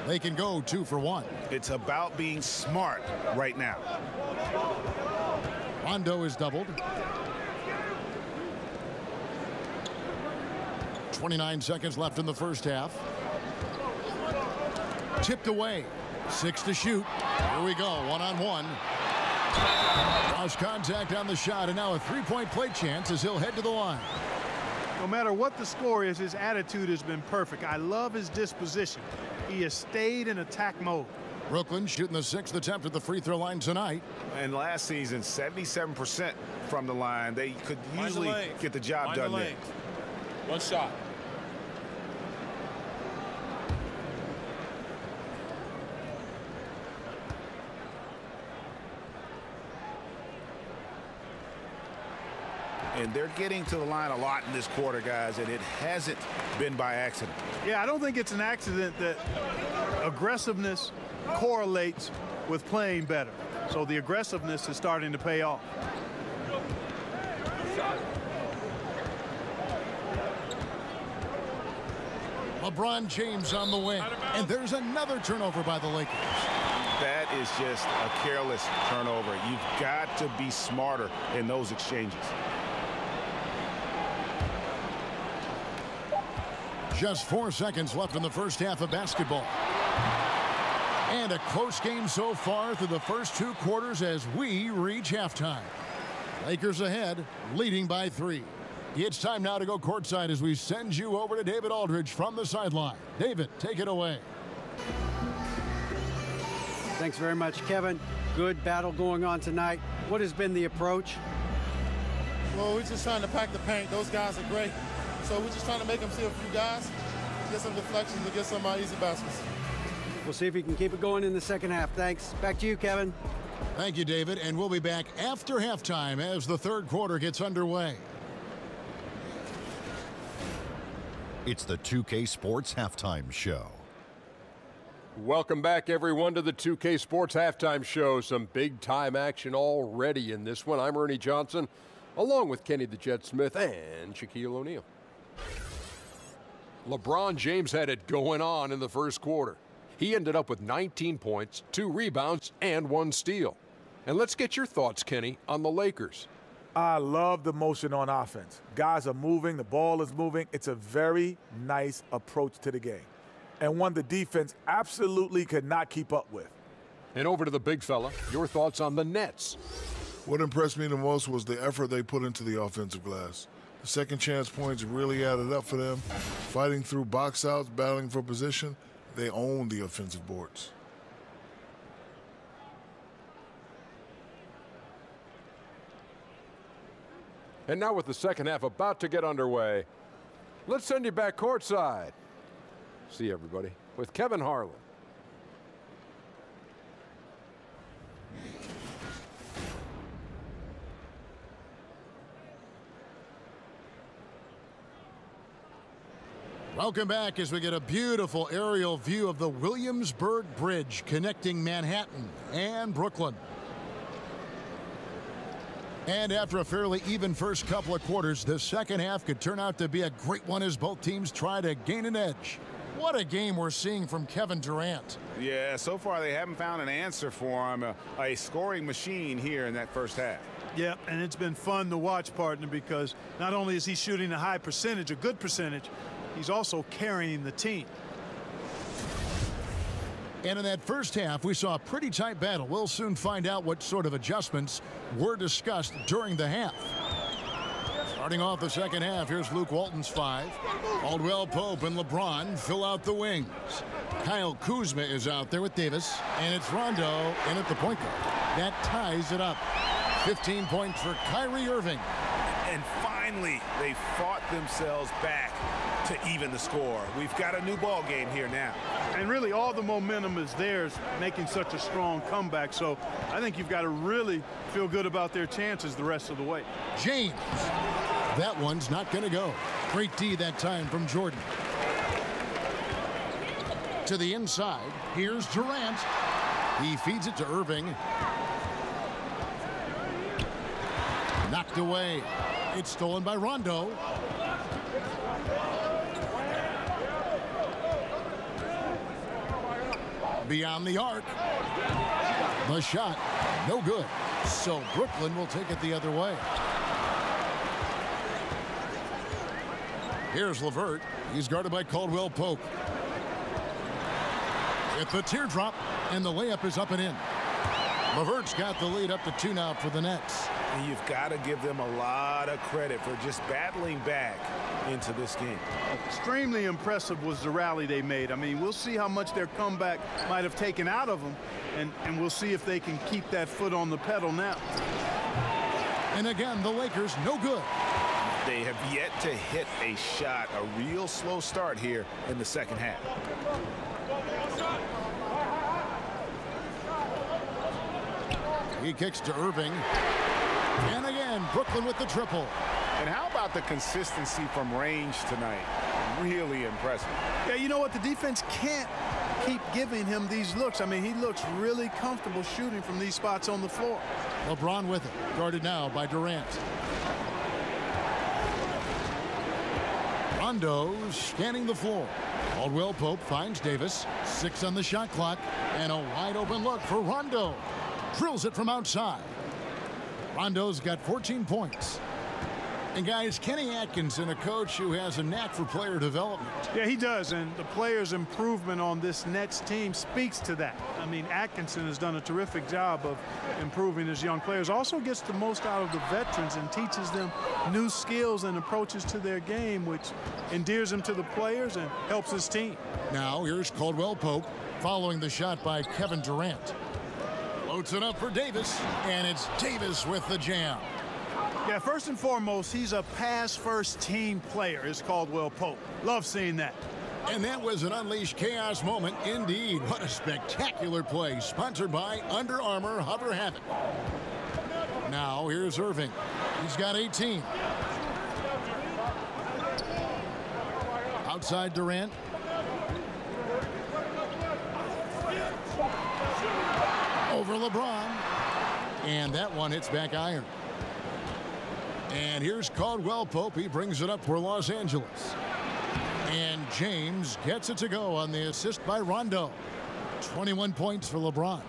They can go 2 for 1. It's about being smart right now. Rondo is doubled. 29 seconds left in the first half. Tipped away. 6 to shoot. Here we go. 1-on-1. Lost contact on the shot, and now a 3-point play chance as he'll head to the line. No matter what the score is, his attitude has been perfect. I love his disposition. He has stayed in attack mode. Brooklyn shooting the 6th attempt at the free throw line tonight. And last season, 77% from the line. They could usually get the job done there. 1 shot. And they're getting to the line a lot in this quarter, guys, and it hasn't been by accident. Yeah, I don't think it's an accident that aggressiveness correlates with playing better. So the aggressiveness is starting to pay off. LeBron James on the wing. And there's another turnover by the Lakers. That is just a careless turnover. You've got to be smarter in those exchanges. Just 4 seconds left in the first half of basketball. And a close game so far through the first 2 quarters as we reach halftime. Lakers ahead, leading by 3. It's time now to go courtside as we send you over to David Aldridge from the sideline. David, take it away. Thanks very much, Kevin. Good battle going on tonight. What has been the approach? Well, we're just trying to pack the paint. Those guys are great. So we're just trying to make them see a few guys, get some deflections, and get some easy baskets. We'll see if he can keep it going in the second half. Thanks. Back to you, Kevin. Thank you, David. And we'll be back after halftime as the 3rd quarter gets underway. It's the 2K Sports Halftime Show. Welcome back, everyone, to the 2K Sports Halftime Show. Some big-time action already in this one. I'm Ernie Johnson, along with Kenny the Jet Smith and Shaquille O'Neal. LeBron James had it going on in the first quarter. He ended up with 19 points, 2 rebounds, and 1 steal. And let's get your thoughts, Kenny, on the Lakers. I love the motion on offense. Guys are moving, the ball is moving. It's a very nice approach to the game, and one the defense absolutely could not keep up with. And over to the big fella, your thoughts on the Nets. What impressed me the most was the effort they put into the offensive glass. The second chance points really added up for them. Fighting through box outs, battling for position, they owned the offensive boards. And now with the second half about to get underway, let's send you back courtside. See you, everybody, with Kevin Harlan. Welcome back as we get a beautiful aerial view of the Williamsburg Bridge connecting Manhattan and Brooklyn. And after a fairly even first couple of quarters, the second half could turn out to be a great one as both teams try to gain an edge. What a game we're seeing from Kevin Durant. Yeah, so far they haven't found an answer for him. A scoring machine here in that first half. Yeah, and it's been fun to watch, partner, because not only is he shooting a high percentage, a good percentage, he's also carrying the team. And in that first half, we saw a pretty tight battle. We'll soon find out what sort of adjustments were discussed during the half. Starting off the second half, here's Luke Walton's 5. Caldwell Pope and LeBron fill out the wings. Kyle Kuzma is out there with Davis, and it's Rondo in at the point guard. That ties it up. 15 points for Kyrie Irving. And finally, they fought themselves back to even the score. We've got a new ball game here now. And really, all the momentum is theirs, making such a strong comeback. So I think you've got to really feel good about their chances the rest of the way. James. That one's not going to go. Great D that time from Jordan. To the inside, here's Durant. He feeds it to Irving. Knocked away. It's stolen by Rondo. Beyond the arc. The shot, no good. So Brooklyn will take it the other way. Here's LeVert. He's guarded by Caldwell Pope. With the teardrop, and the layup is up and in. LeVert's got the lead up to 2 now for the Nets. And you've got to give them a lot of credit for just battling back into this game. Extremely impressive was the rally they made. I mean, we'll see how much their comeback might have taken out of them, and we'll see if they can keep that foot on the pedal now. And again, the Lakers no good. They have yet to hit a shot, a real slow start here in the second half. He kicks to Irving. And again, Brooklyn with the triple. And how about the consistency from range tonight? Really impressive. Yeah, you know what? The defense can't keep giving him these looks. I mean, he looks really comfortable shooting from these spots on the floor. LeBron with it. Guarded now by Durant. Rondo scanning the floor. Caldwell Pope finds Davis. 6 on the shot clock. And a wide open look for Rondo. Drills it from outside. Rondo's got 14 points. And guys, Kenny Atkinson, a coach who has a knack for player development. Yeah, he does, and the players' improvement on this Nets team speaks to that. I mean, Atkinson has done a terrific job of improving his young players. Also gets the most out of the veterans and teaches them new skills and approaches to their game, which endears him to the players and helps his team. Now here's Caldwell Pope following the shot by Kevin Durant. Loads it up for Davis, and it's Davis with the jam. Yeah, first and foremost, he's a pass-first team player, is Caldwell Pope. Love seeing that. And that was an unleashed chaos moment indeed. What a spectacular play, sponsored by Under Armour Hover Havoc. Now here's Irving. He's got 18. Outside Durant. Over LeBron. And that one hits back iron. And here's Caldwell Pope. He brings it up for Los Angeles. And James gets it to go on the assist by Rondo. 21 points for LeBron.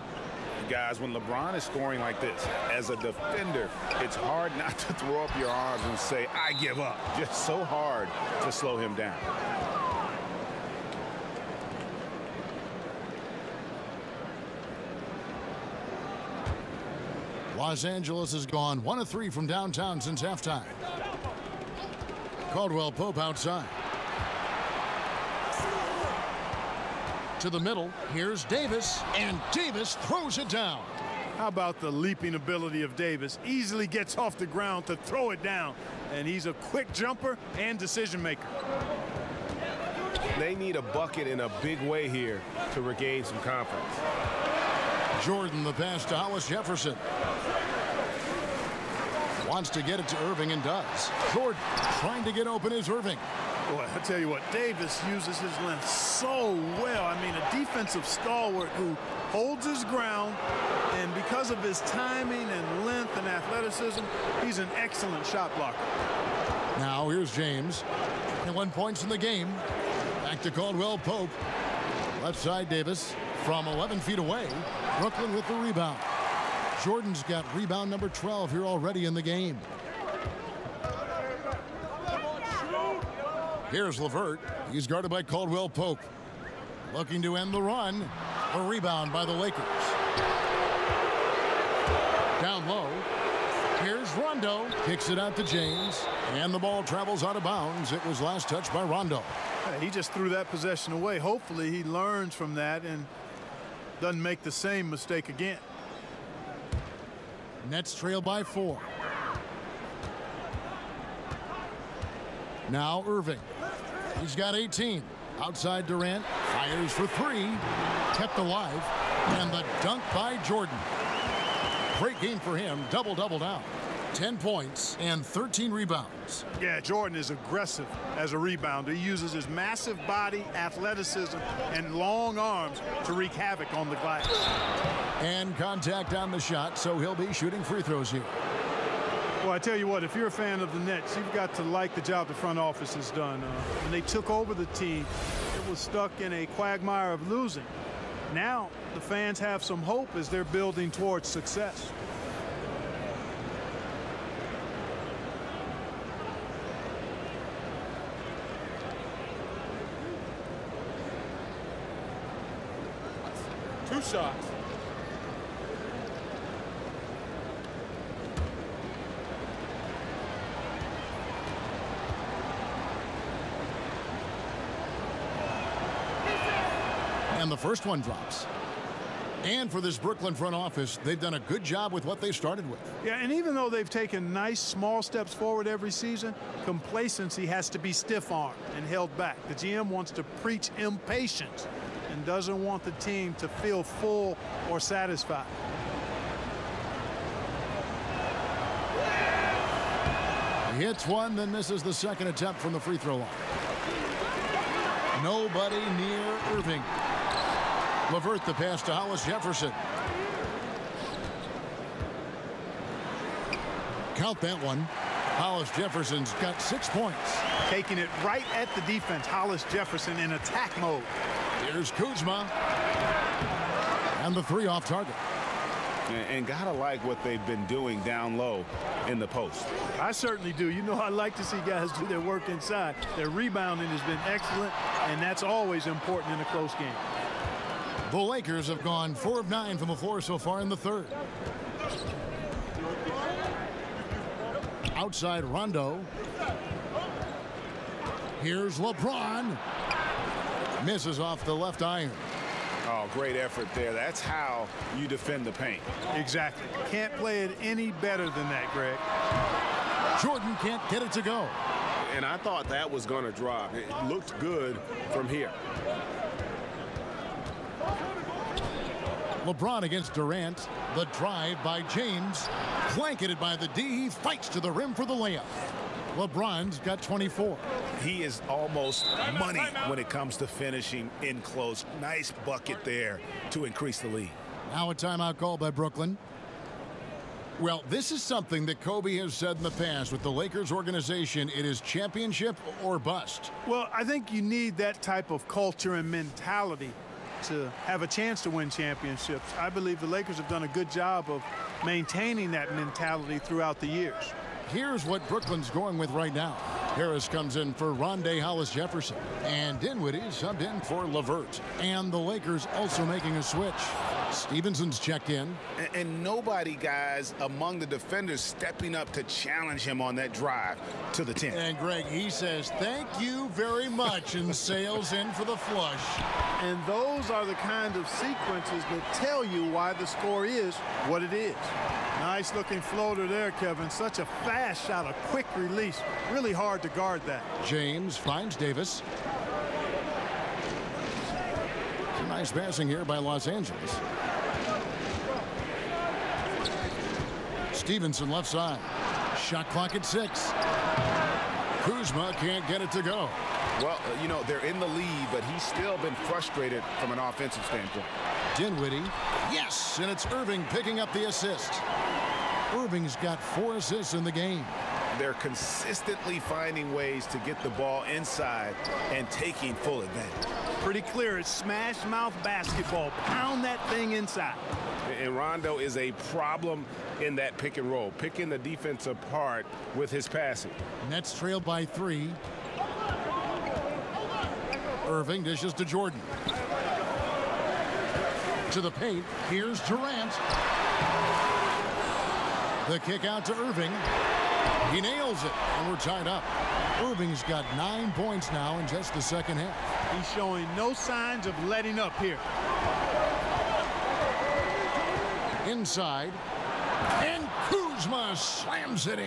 Guys, when LeBron is scoring like this, as a defender, it's hard not to throw up your arms and say, I give up. Just so hard to slow him down. Los Angeles has gone 1 of 3 from downtown since halftime. Caldwell Pope outside. To the middle, here's Davis, and Davis throws it down. How about the leaping ability of Davis? Easily gets off the ground to throw it down, and he's a quick jumper and decision maker. They need a bucket in a big way here to regain some confidence. Jordan, the pass to Hollis Jefferson. Wants to get it to Irving and does. Jordan trying to get open is Irving. Boy, I tell you what, Davis uses his length so well. I mean, a defensive stalwart who holds his ground, and because of his timing and length and athleticism, he's an excellent shot blocker. Now here's James. 21 points in the game. Back to Caldwell Pope. Left side Davis from 11 feet away. Brooklyn with the rebound. Jordan's got rebound number 12 here already in the game. Here's LeVert. He's guarded by Caldwell Pope. Looking to end the run. A rebound by the Lakers. Down low. Here's Rondo. Kicks it out to James. And the ball travels out of bounds. It was last touched by Rondo. He just threw that possession away. Hopefully he learns from that and doesn't make the same mistake again. Nets trail by 4. Now Irving. He's got 18. Outside Durant. Fires for 3. Kept alive. And the dunk by Jordan. Great game for him. Double-double down. 10 points and 13 rebounds. Yeah, Jordan is aggressive as a rebounder. He uses his massive body, athleticism, and long arms to wreak havoc on the glass. And contact on the shot, so he'll be shooting free throws here. Well, I tell you what, if you're a fan of the Nets, you've got to like the job the front office has done. When they took over the team, it was stuck in a quagmire of losing. Now, the fans have some hope as they're building towards success. Two shots. And the first one drops. And for this Brooklyn front office, they've done a good job with what they started with. Yeah, and even though they've taken nice small steps forward every season, complacency has to be stiff-armed and held back. The GM wants to preach impatience and doesn't want the team to feel full or satisfied. He hits one, then misses the second attempt from the free throw line. Nobody near Irving. LeVert the pass to Hollis Jefferson. Count that one. Hollis Jefferson's got 6 points. Taking it right at the defense. Hollis Jefferson in attack mode. Here's Kuzma. And the 3 off target. And gotta like what they've been doing down low in the post. I certainly do. You know, I like to see guys do their work inside. Their rebounding has been excellent, and that's always important in a close game. The Lakers have gone 4 of 9 from the floor so far in the third. Outside Rondo. Here's LeBron. Misses off the left iron. Oh, great effort there. That's how you defend the paint. Exactly. Can't play it any better than that, Greg. Jordan can't get it to go. And I thought that was going to drop. It looked good from here. LeBron against Durant. The drive by James. Blanketed by the D. He fights to the rim for the layup. LeBron's got 24. He is almost money when it comes to finishing in close. Nice bucket there to increase the lead. Now a timeout call by Brooklyn. Well, this is something that Kobe has said in the past with the Lakers organization. It is championship or bust. Well, I think you need that type of culture and mentality to have a chance to win championships. I believe the Lakers have done a good job of maintaining that mentality throughout the years. Here's what Brooklyn's going with right now. Harris comes in for Rondé Hollis Jefferson. And Dinwiddie subbed in for LeVert. And the Lakers also making a switch. Stephenson's checked in. And nobody, guys, among the defenders stepping up to challenge him on that drive to the 10. And Greg, he says, thank you very much, and sails in for the flush. And those are the kind of sequences that tell you why the score is what it is. Nice looking floater there, Kevin. Such a fast shot, a quick release. Really hard to guard that. James finds Davis. Some nice passing here by Los Angeles. Stephenson left side. Shot clock at 6. Kuzma can't get it to go. Well, you know, they're in the lead, but he's still been frustrated from an offensive standpoint. Dinwiddie, yes, and it's Irving picking up the assist. Irving's got 4 assists in the game. They're consistently finding ways to get the ball inside and taking full advantage. Pretty clear. It's smash mouth basketball. Pound that thing inside. And Rondo is a problem in that pick and roll, picking the defense apart with his passing. Nets trail by 3. Irving dishes to Jordan. To the paint. Here's Durant. The kick out to Irving. He nails it, and we're tied up. Irving's got 9 points now in just the second half. He's showing no signs of letting up here. Inside, and Kuzma slams it in.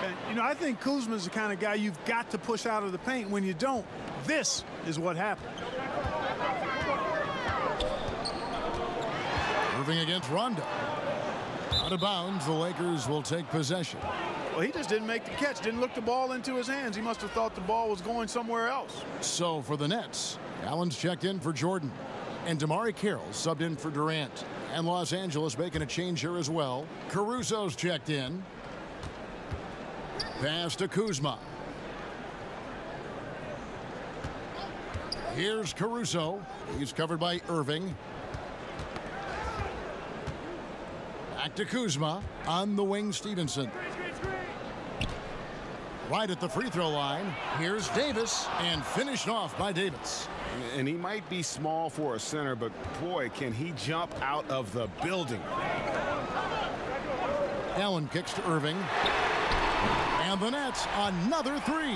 And, you know, I think Kuzma's the kind of guy you've got to push out of the paint. When you don't, this is what happened. Irving against Rondo. Out of bounds, the Lakers will take possession. Well, he just didn't make the catch, didn't look the ball into his hands. He must have thought the ball was going somewhere else. So for the Nets, Allen's checked in for Jordan, and Damari Carroll subbed in for Durant. And Los Angeles making a change here as well. Caruso's checked in. Pass to Kuzma. Here's Caruso. He's covered by Irving. Back to Kuzma. On the wing, Stephenson. Right at the free throw line. Here's Davis, and finished off by Davis. And he might be small for a center, but boy, can he jump out of the building. Allen kicks to Irving. And the Nets, another 3.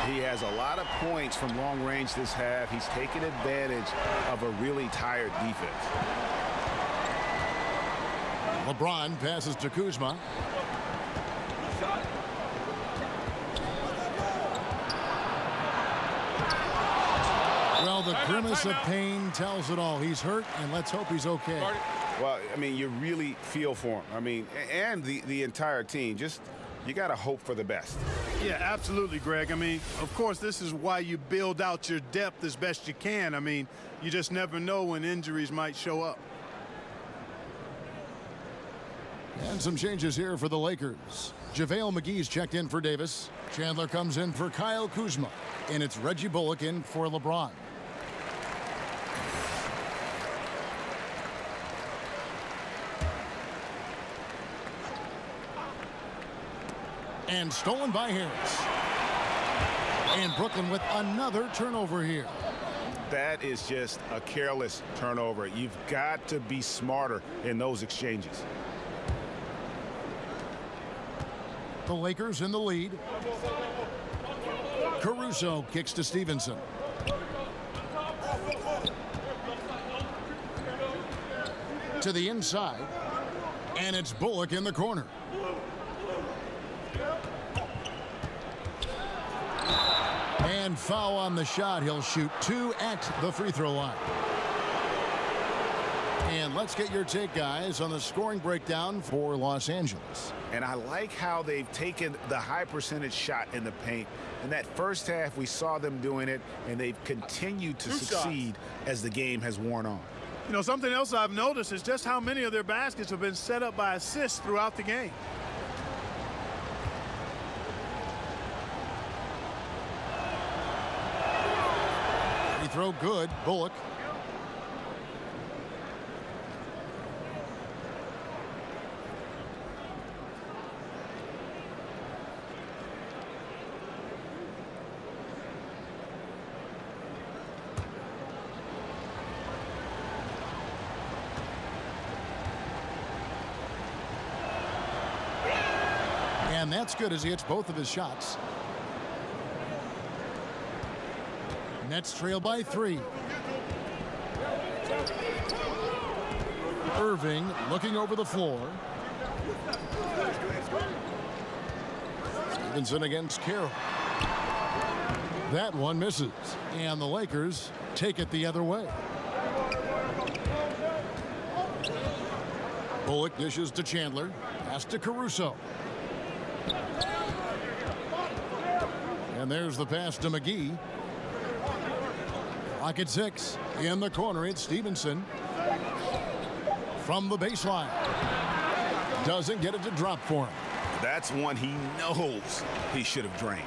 He has a lot of points from long range this half. He's taken advantage of a really tired defense. LeBron passes to Kuzma. Well, the grimace of pain tells it all. He's hurt, and let's hope he's okay. Well, I mean, you really feel for him. I mean, and the entire team. Just, you got to hope for the best. Yeah, absolutely, Greg. I mean, of course, this is why you build out your depth as best you can. I mean, you just never know when injuries might show up. And some changes here for the Lakers. JaVale McGee's checked in for Davis. Chandler comes in for Kyle Kuzma. And it's Reggie Bullock in for LeBron. And stolen by Harris. And Brooklyn with another turnover here. That is just a careless turnover. You've got to be smarter in those exchanges. The Lakers in the lead. Caruso kicks to Stephenson. To the inside. And it's Bullock in the corner. And foul on the shot. He'll shoot 2 at the free throw line. And let's get your take, guys, on the scoring breakdown for Los Angeles. And I like how they've taken the high percentage shot in the paint. In that first half, we saw them doing it, and they've continued to succeed as the game has worn on. You know, something else I've noticed is just how many of their baskets have been set up by assists throughout the game. Free throw good. Bullock. And that's good as he hits both of his shots. Nets trail by 3. Irving looking over the floor. Stephenson against Carroll. That one misses. And the Lakers take it the other way. Bullock dishes to Chandler. Pass to Caruso. And there's the pass to McGee. Clock at 6. In the corner, it's Stephenson. From the baseline. Doesn't get it to drop for him. That's one he knows he should have drained.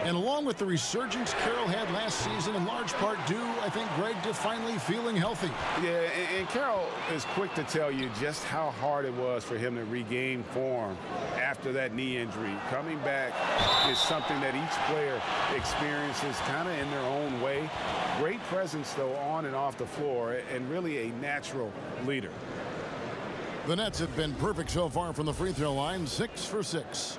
And along with the resurgence Carroll had last season, in large part due, I think, Greg, to finally feeling healthy. Yeah, and Carroll is quick to tell you just how hard it was for him to regain form after that knee injury. Coming back is something that each player experiences kind of in their own way. Great presence, though, on and off the floor, and really a natural leader. The Nets have been perfect so far from the free throw line, 6 for 6.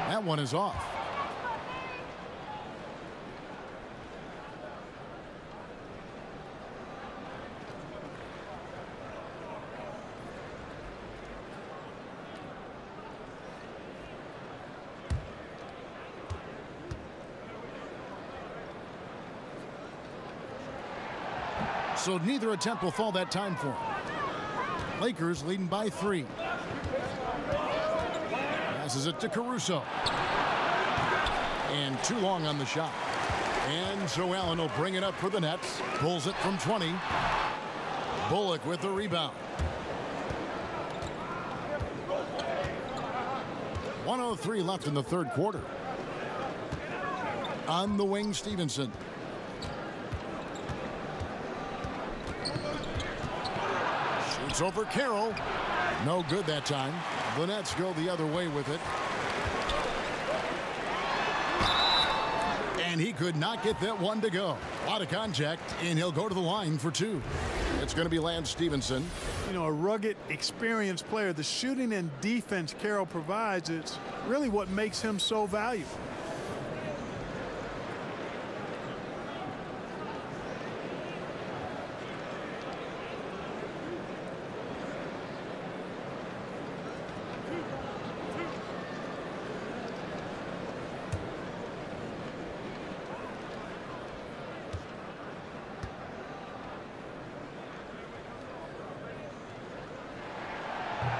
That one is off. So neither attempt will fall that time for him. Lakers leading by 3. Passes it to Caruso. And too long on the shot. And so Allen will bring it up for the Nets. Pulls it from 20. Bullock with the rebound. 1:03 left in the third quarter. On the wing, Stephenson. Shoots over Carroll. No good that time. The Nets go the other way with it. And he could not get that one to go. A lot of contact, and he'll go to the line for 2. It's going to be Lance Stephenson. You know, a rugged, experienced player. The shooting and defense Carroll provides, it's really what makes him so valuable.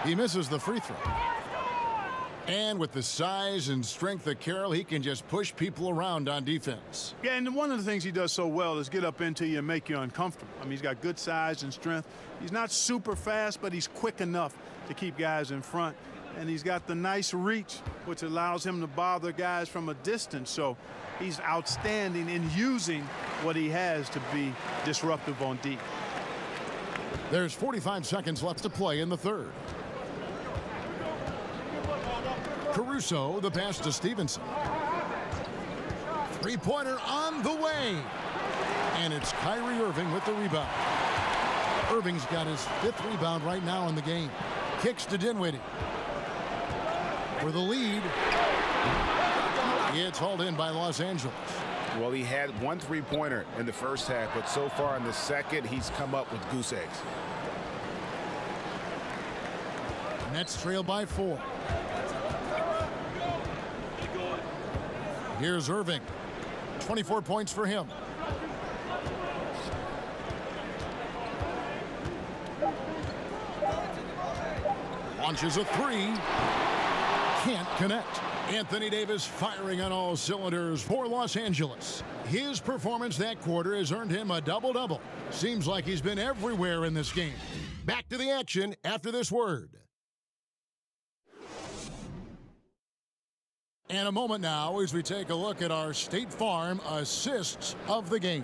He misses the free throw. And with the size and strength of Carroll, he can just push people around on defense. Yeah, and one of the things he does so well is get up into you and make you uncomfortable. I mean, he's got good size and strength. He's not super fast, but he's quick enough to keep guys in front. And he's got the nice reach, which allows him to bother guys from a distance. So he's outstanding in using what he has to be disruptive on deep. There's 45 seconds left to play in the third. Caruso, the pass to Stephenson. Three-pointer on the way. And it's Kyrie Irving with the rebound. Irving's got his 5th rebound right now in the game. Kicks to Dinwiddie. For the lead. It's hauled in by Los Angeles. Well, he had 1 3-pointer in the first half, but so far in the second, he's come up with goose eggs. Nets trail by 4. Here's Irving. 24 points for him. Launches a 3. Can't connect. Anthony Davis firing on all cylinders for Los Angeles. His performance that quarter has earned him a double-double. Seems like he's been everywhere in this game. Back to the action after this word. And a moment now as we take a look at our State Farm assists of the game.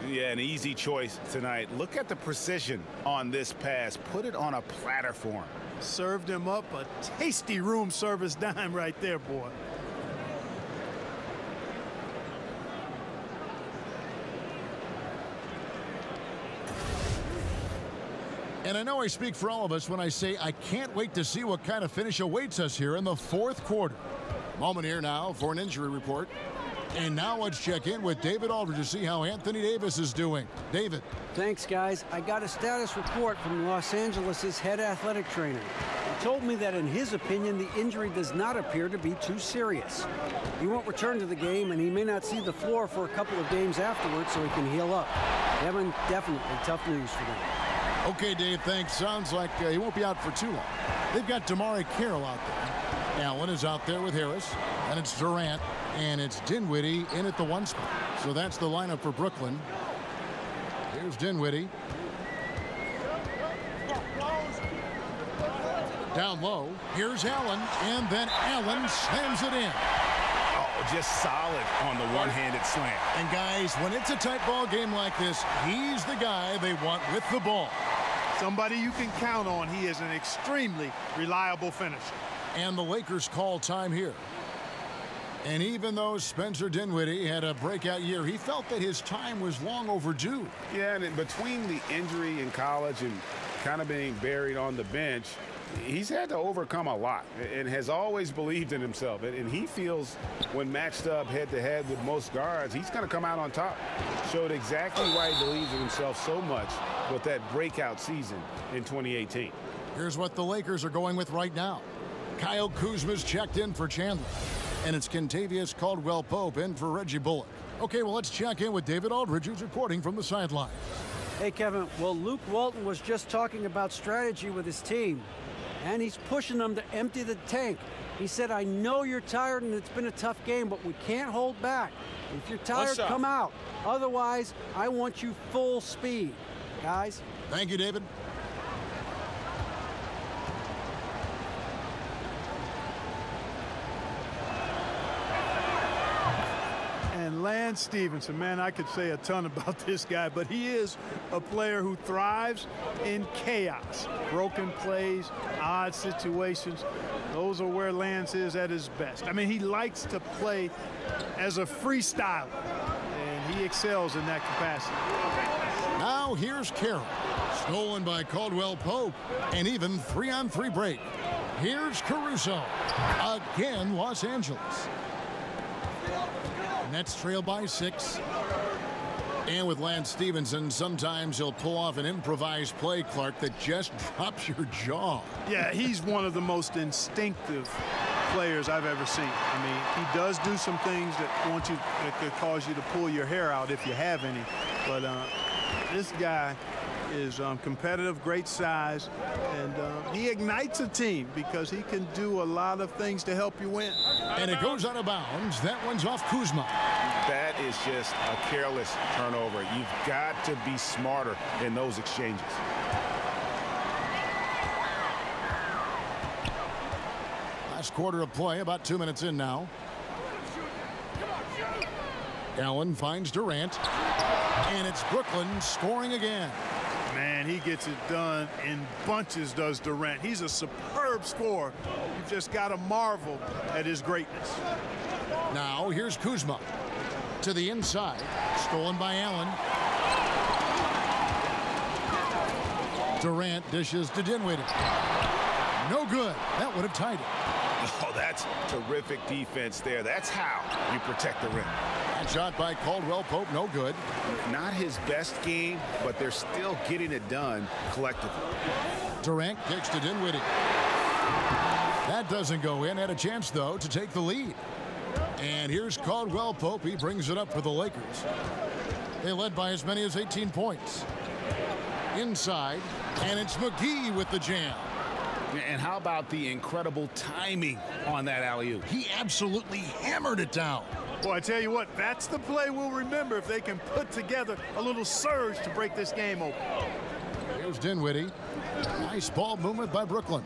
Yeah, an easy choice tonight. Look at the precision on this pass. Put it on a platter for him. Served him up a tasty room service dime right there, boy. And I know I speak for all of us when I say I can't wait to see what kind of finish awaits us here in the fourth quarter. Moment here now for an injury report. And now let's check in with David Aldridge to see how Anthony Davis is doing. David. Thanks, guys. I got a status report from Los Angeles' head athletic trainer. He told me that in his opinion, the injury does not appear to be too serious. He won't return to the game, and he may not see the floor for a couple of games afterwards so he can heal up. Kevin, definitely tough news for them. Okay, Dave, thanks. Sounds like he won't be out for too long. They've got Damari Carroll out there. Allen is out there with Harris, and it's Durant, and it's Dinwiddie in at the 1 spot. So that's the lineup for Brooklyn. Here's Dinwiddie. Down low, here's Allen, and then Allen slams it in. Oh, just solid on the one-handed slam. And guys, when it's a tight ball game like this, he's the guy they want with the ball. Somebody you can count on. He is an extremely reliable finisher. And the Lakers call time here. And even though Spencer Dinwiddie had a breakout year, he felt that his time was long overdue. Yeah, and in between the injury in college and kind of being buried on the bench, he's had to overcome a lot and has always believed in himself. And he feels when matched up head-to-head with most guards, he's going to come out on top. Showed exactly why he believes in himself so much with that breakout season in 2018. Here's what the Lakers are going with right now. Kyle Kuzma's checked in for Chandler. And it's Kentavious Caldwell-Pope in for Reggie Bullock. Okay, well, let's check in with David Aldridge, who's reporting from the sideline. Hey, Kevin, well, Luke Walton was just talking about strategy with his team. And he's pushing them to empty the tank. He said, I know you're tired and it's been a tough game, but we can't hold back. If you're tired, come out. Otherwise, I want you full speed. Guys. Thank you, David. And Lance Stephenson, man, I could say a ton about this guy, but he is a player who thrives in chaos. Broken plays, odd situations. Those are where Lance is at his best. I mean, he likes to play as a freestyler, and he excels in that capacity. Now here's Carroll. Stolen by Caldwell-Pope, and even 3-on-3 break. Here's Caruso. Again, Los Angeles. Nets trail by 6. And with Lance Stephenson, sometimes he'll pull off an improvised play, Clark, that just drops your jaw. Yeah, he's one of the most instinctive players I've ever seen. I mean, he does do some things that could cause you to pull your hair out if you have any. But this guy is competitive, great size, and he ignites a team because he can do a lot of things to help you win. And it goes out of bounds. That one's off Kuzma. That is just a careless turnover. You've got to be smarter in those exchanges. Last quarter of play, about 2 minutes in now. Allen finds Durant, and it's Brooklyn scoring again. Man, he gets it done in bunches, does Durant. He's a superb scorer. You just got to marvel at his greatness. Now here's Kuzma to the inside, stolen by Allen. Durant dishes to Dinwiddie. No good. That would have tied it. Oh, that's terrific defense there. That's how you protect the rim. That shot by Caldwell-Pope, no good. Not his best game, but they're still getting it done collectively. Durant kicks to Dinwiddie. That doesn't go in. Had a chance, though, to take the lead. And here's Caldwell-Pope. He brings it up for the Lakers. They led by as many as 18 points. Inside, and it's McGee with the jam. And how about the incredible timing on that alley-oop? He absolutely hammered it down. Boy, I tell you what, that's the play we'll remember if they can put together a little surge to break this game open. Here's Dinwiddie. Nice ball movement by Brooklyn.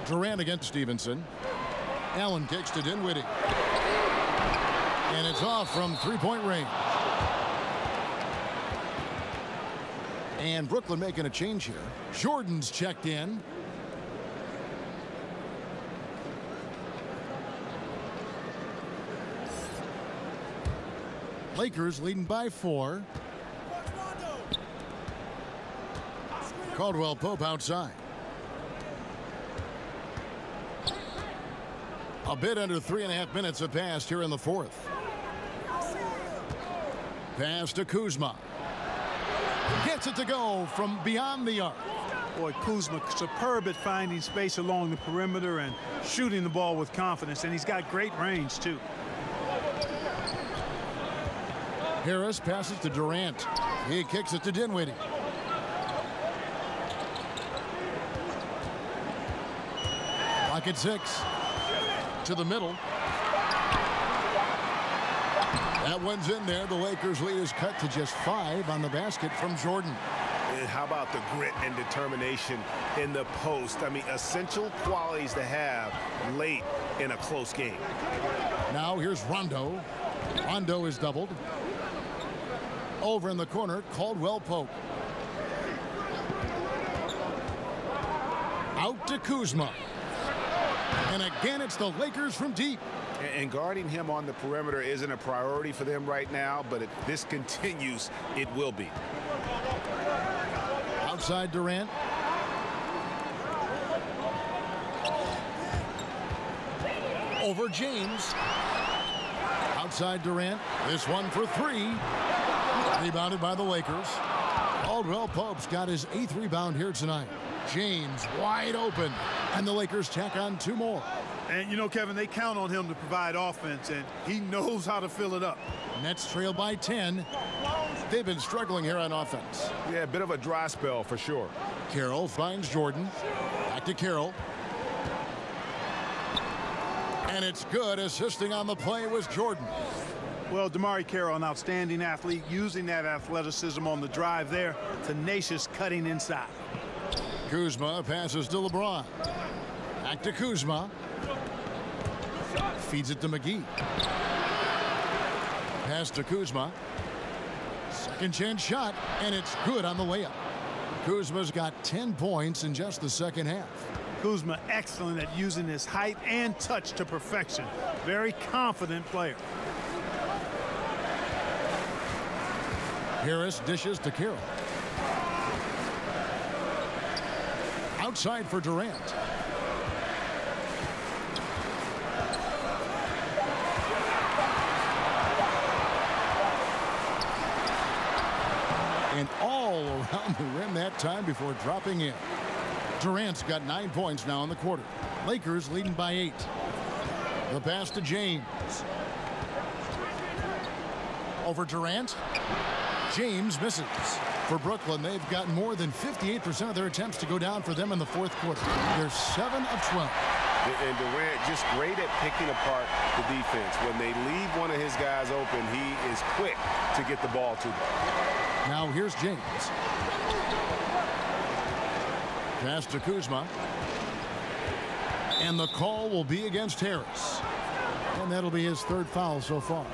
Durant against Stephenson. Allen kicks to Dinwiddie. And it's off from three-point range. And Brooklyn making a change here. Jordan's checked in. Lakers leading by 4. Caldwell-Pope outside. A bit under 3.5 minutes have passed here in the fourth. Pass to Kuzma. Gets it to go from beyond the arc. Boy, Kuzma superb at finding space along the perimeter and shooting the ball with confidence, and he's got great range too. Harris passes to Durant. He kicks it to Dinwiddie. Clock at 6. To the middle. That one's in there. The Lakers' lead is cut to just 5 on the basket from Jordan. And how about the grit and determination in the post? I mean, essential qualities to have late in a close game. Now here's Rondo. Rondo is doubled. Over in the corner, Caldwell Pope. Out to Kuzma. And again, it's the Lakers from deep. And guarding him on the perimeter isn't a priority for them right now, but if this continues, it will be. Outside Durant. Over James. Outside Durant. This one for 3. Rebounded by the Lakers. Caldwell Pope's got his 8th rebound here tonight. James wide open. And the Lakers tack on 2 more. And, you know, Kevin, they count on him to provide offense, and he knows how to fill it up. Nets trail by 10. They've been struggling here on offense. Yeah, a bit of a dry spell for sure. Carroll finds Jordan. Back to Carroll. And it's good. Assisting on the play was Jordan. Well, DeMarre Carroll, an outstanding athlete, using that athleticism on the drive there. Tenacious cutting inside. Kuzma passes to LeBron. Back to Kuzma. Feeds it to McGee. Pass to Kuzma. Second chance shot, and it's good on the layup. Kuzma's got 10 points in just the second half. Kuzma excellent at using his height and touch to perfection. Very confident player. Harris dishes to Carroll. Outside for Durant. And all around the rim that time before dropping in. Durant's got 9 points now in the quarter. Lakers leading by 8. The pass to James. Over Durant. James misses. For Brooklyn, they've got more than 58% of their attempts to go down for them in the 4th quarter. They're 7 of 12. And Durant just great at picking apart the defense. When they leave one of his guys open, he is quick to get the ball to them. Now here's James. Pass to Kuzma. And the call will be against Harris. And that'll be his 3rd foul so far.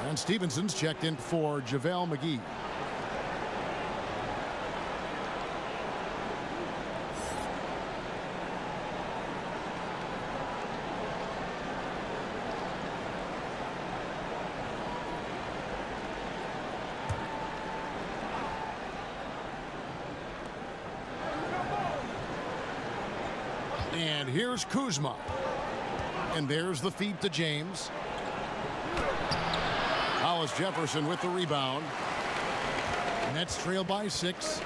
And Stephenson's checked in for JaVale McGee. And here's Kuzma. And there's the feed to James. Hollis Jefferson with the rebound. Nets trail by 6.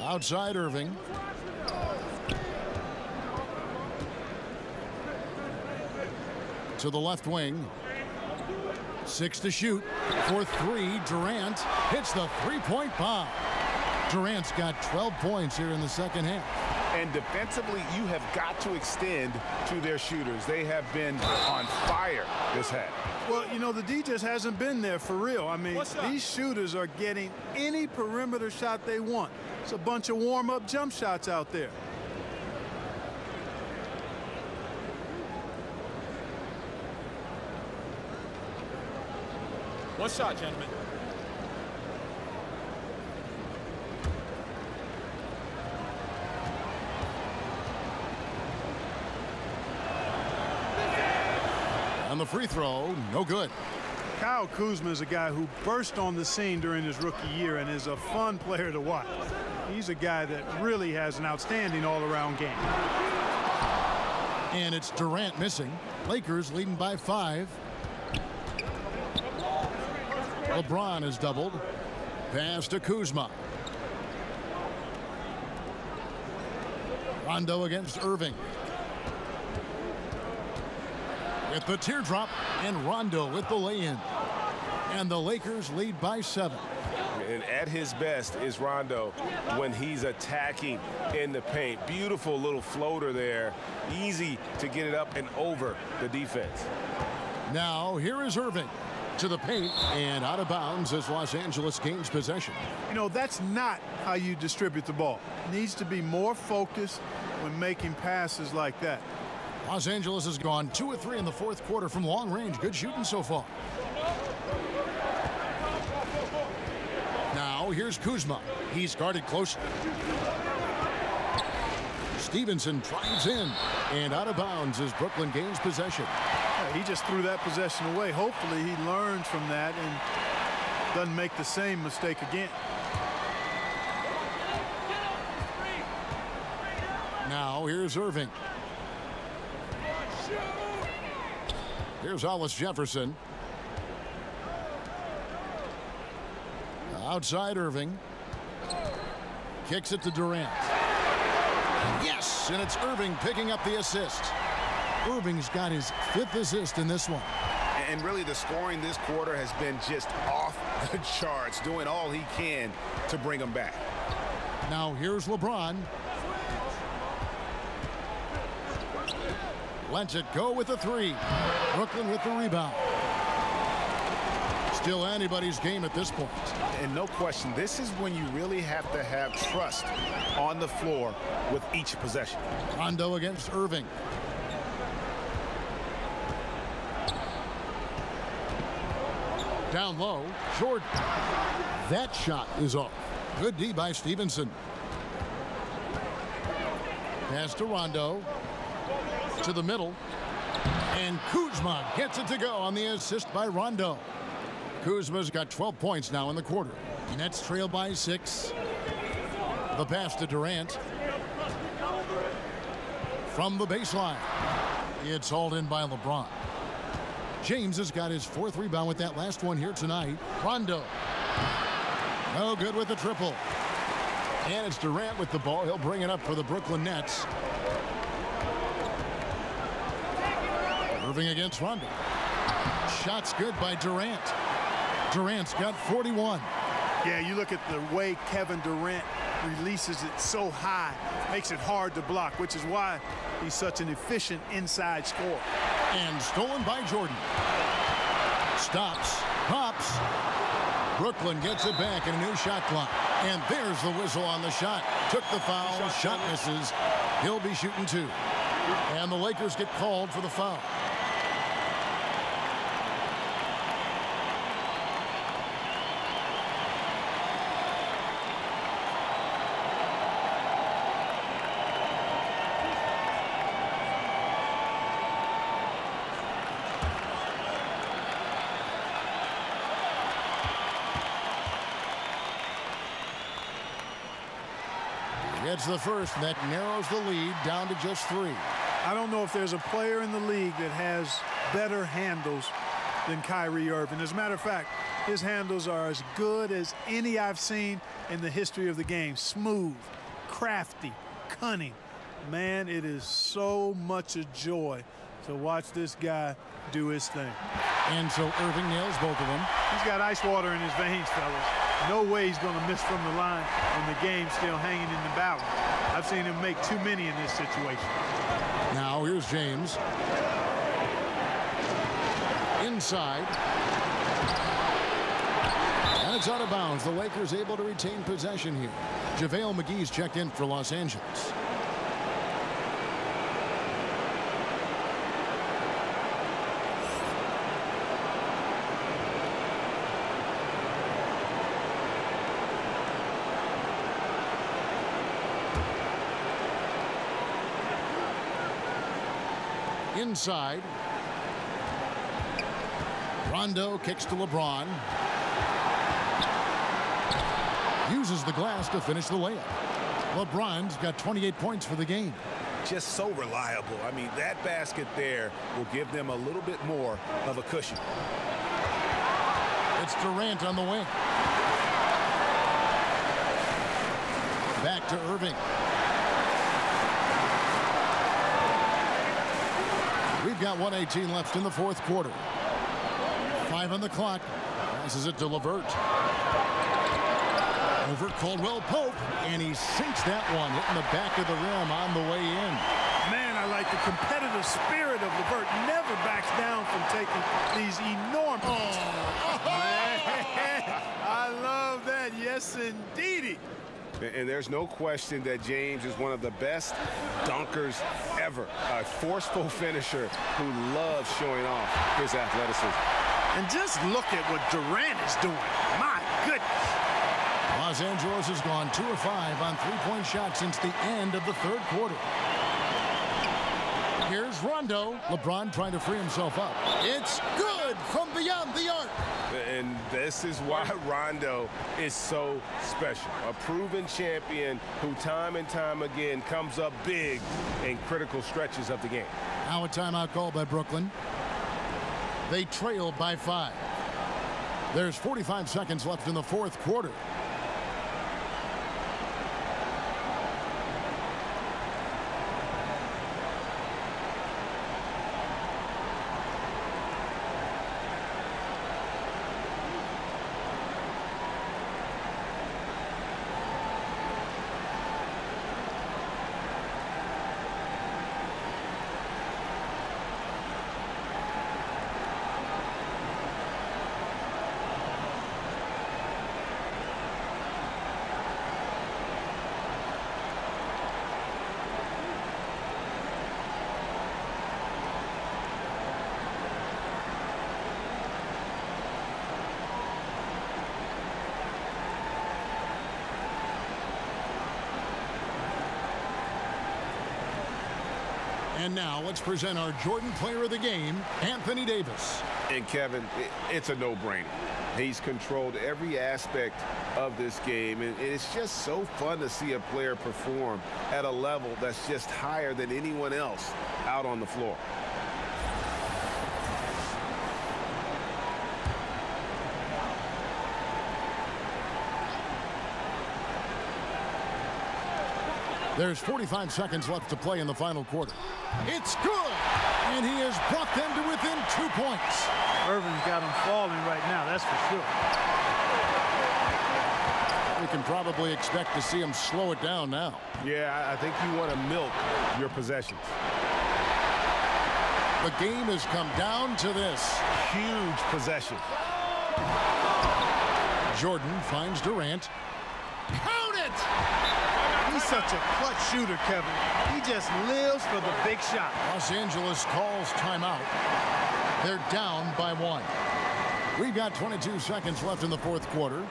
Outside Irving. To the left wing. 6 to shoot. For 3, Durant hits the 3-point bomb. Durant's got 12 points here in the second half. And defensively, you have got to extend to their shooters. They have been on fire this half. Well, you know, the D just hasn't been there for real. I mean, these shooters are getting any perimeter shot they want. It's a bunch of warm-up jump shots out there. One shot, gentlemen. On the free throw, no good. Kyle Kuzma is a guy who burst on the scene during his rookie year and is a fun player to watch. He's a guy that really has an outstanding all-around game. And it's Durant missing. Lakers leading by 5. LeBron is doubled. Pass to Kuzma. Rondo against Irving. With the teardrop, and Rondo with the lay-in. And the Lakers lead by 7. And at his best is Rondo when he's attacking in the paint. Beautiful little floater there. Easy to get it up and over the defense. Now here is Irving to the paint and out of bounds as Los Angeles gains possession. You know, that's not how you distribute the ball. Needs to be more focused when making passes like that. Los Angeles has gone 2 of 3 in the fourth quarter from long range. Good shooting so far. Now here's Kuzma. He's guarded close. Stephenson drives in and out of bounds as Brooklyn gains possession. Yeah, he just threw that possession away. Hopefully he learns from that and doesn't make the same mistake again. Now here's Irving. Here's Hollis Jefferson. Outside Irving. Kicks it to Durant. Yes, and it's Irving picking up the assist. Irving's got his 5th assist in this one. And really the scoring this quarter has been just off the charts, doing all he can to bring them back. Now here's LeBron. Lets it go with the 3. Brooklyn with the rebound. Still anybody's game at this point. And no question, this is when you really have to have trust on the floor with each possession. Rondo against Irving. Down low, Jordan. That shot is off. Good D by Stephenson. Pass to Rondo. To the middle. And Kuzma gets it to go on the assist by Rondo. Kuzma's got 12 points now in the quarter. Nets trail by 6. The pass to Durant. From the baseline. It's hauled in by LeBron. James has got his 4th rebound with that last one here tonight. Rondo. No good with the triple. And it's Durant with the ball. He'll bring it up for the Brooklyn Nets. Irving against Rondo. Shots good by Durant. Durant's got 41. Yeah, you look at the way Kevin Durant releases it so high. Makes it hard to block, which is why he's such an efficient inside scorer. And stolen by Jordan. Stops. Pops. Brooklyn gets it back in a new shot clock. And there's the whistle on the shot. Took the foul. Shot misses. He'll be shooting 2. And the Lakers get called for the foul. Gets the first. That narrows the lead down to just 3. I don't know if there's a player in the league that has better handles than Kyrie Irving. As a matter of fact, his handles are as good as any I've seen in the history of the game. Smooth, crafty, cunning. Man, it is so much a joy to watch this guy do his thing. And so Irving nails both of them. He's got ice water in his veins, fellas. No way he's going to miss from the line when the game's still hanging in the balance. I've seen him make too many in this situation. Now here's James. Inside. And it's out of bounds. The Lakers able to retain possession here. JaVale McGee's checked in for Los Angeles. Inside. Rondo kicks to LeBron. Uses the glass to finish the layup. LeBron's got 28 points for the game. Just so reliable. I mean, that basket there will give them a little bit more of a cushion. It's It's Durant on the wing. Back to Irving. We've got 1:18 left in the fourth quarter. 5 on the clock. Passes it to LeVert. Over Caldwell-Pope, and he sinks that one, hitting the back of the rim on the way in. Man, I like the competitive spirit of LeVert. Never backs down from taking these enormous. Man, I love that. Yes, indeedy. And there's no question that James is one of the best dunkers ever. A forceful finisher who loves showing off his athleticism. And just look at what Durant is doing. My goodness. Los Angeles has gone 2 of 5 on three-point shots since the end of the third quarter. Here's Rondo. LeBron trying to free himself up. It's good from beyond the arc. And this is why Rondo is so special. A proven champion who time and time again comes up big in critical stretches of the game. Now a timeout called by Brooklyn. They trail by 5. There's 45 seconds left in the fourth quarter. And now let's present our Jordan Player of the Game, Anthony Davis. And Kevin, it's a no-brainer. He's controlled every aspect of this game, and it's just so fun to see a player perform at a level that's just higher than anyone else out on the floor. There's 45 seconds left to play in the final quarter. It's good! And he has brought them to within 2 points. Irving's got him falling right now, that's for sure. We can probably expect to see him slow it down now. Yeah, I think you want to milk your possessions. The game has come down to this. Huge possession. Jordan finds Durant. Count it! He's such a clutch shooter, Kevin. He just lives for the big shot. Los Angeles calls timeout. They're down by 1. We've got 22 seconds left in the fourth quarter.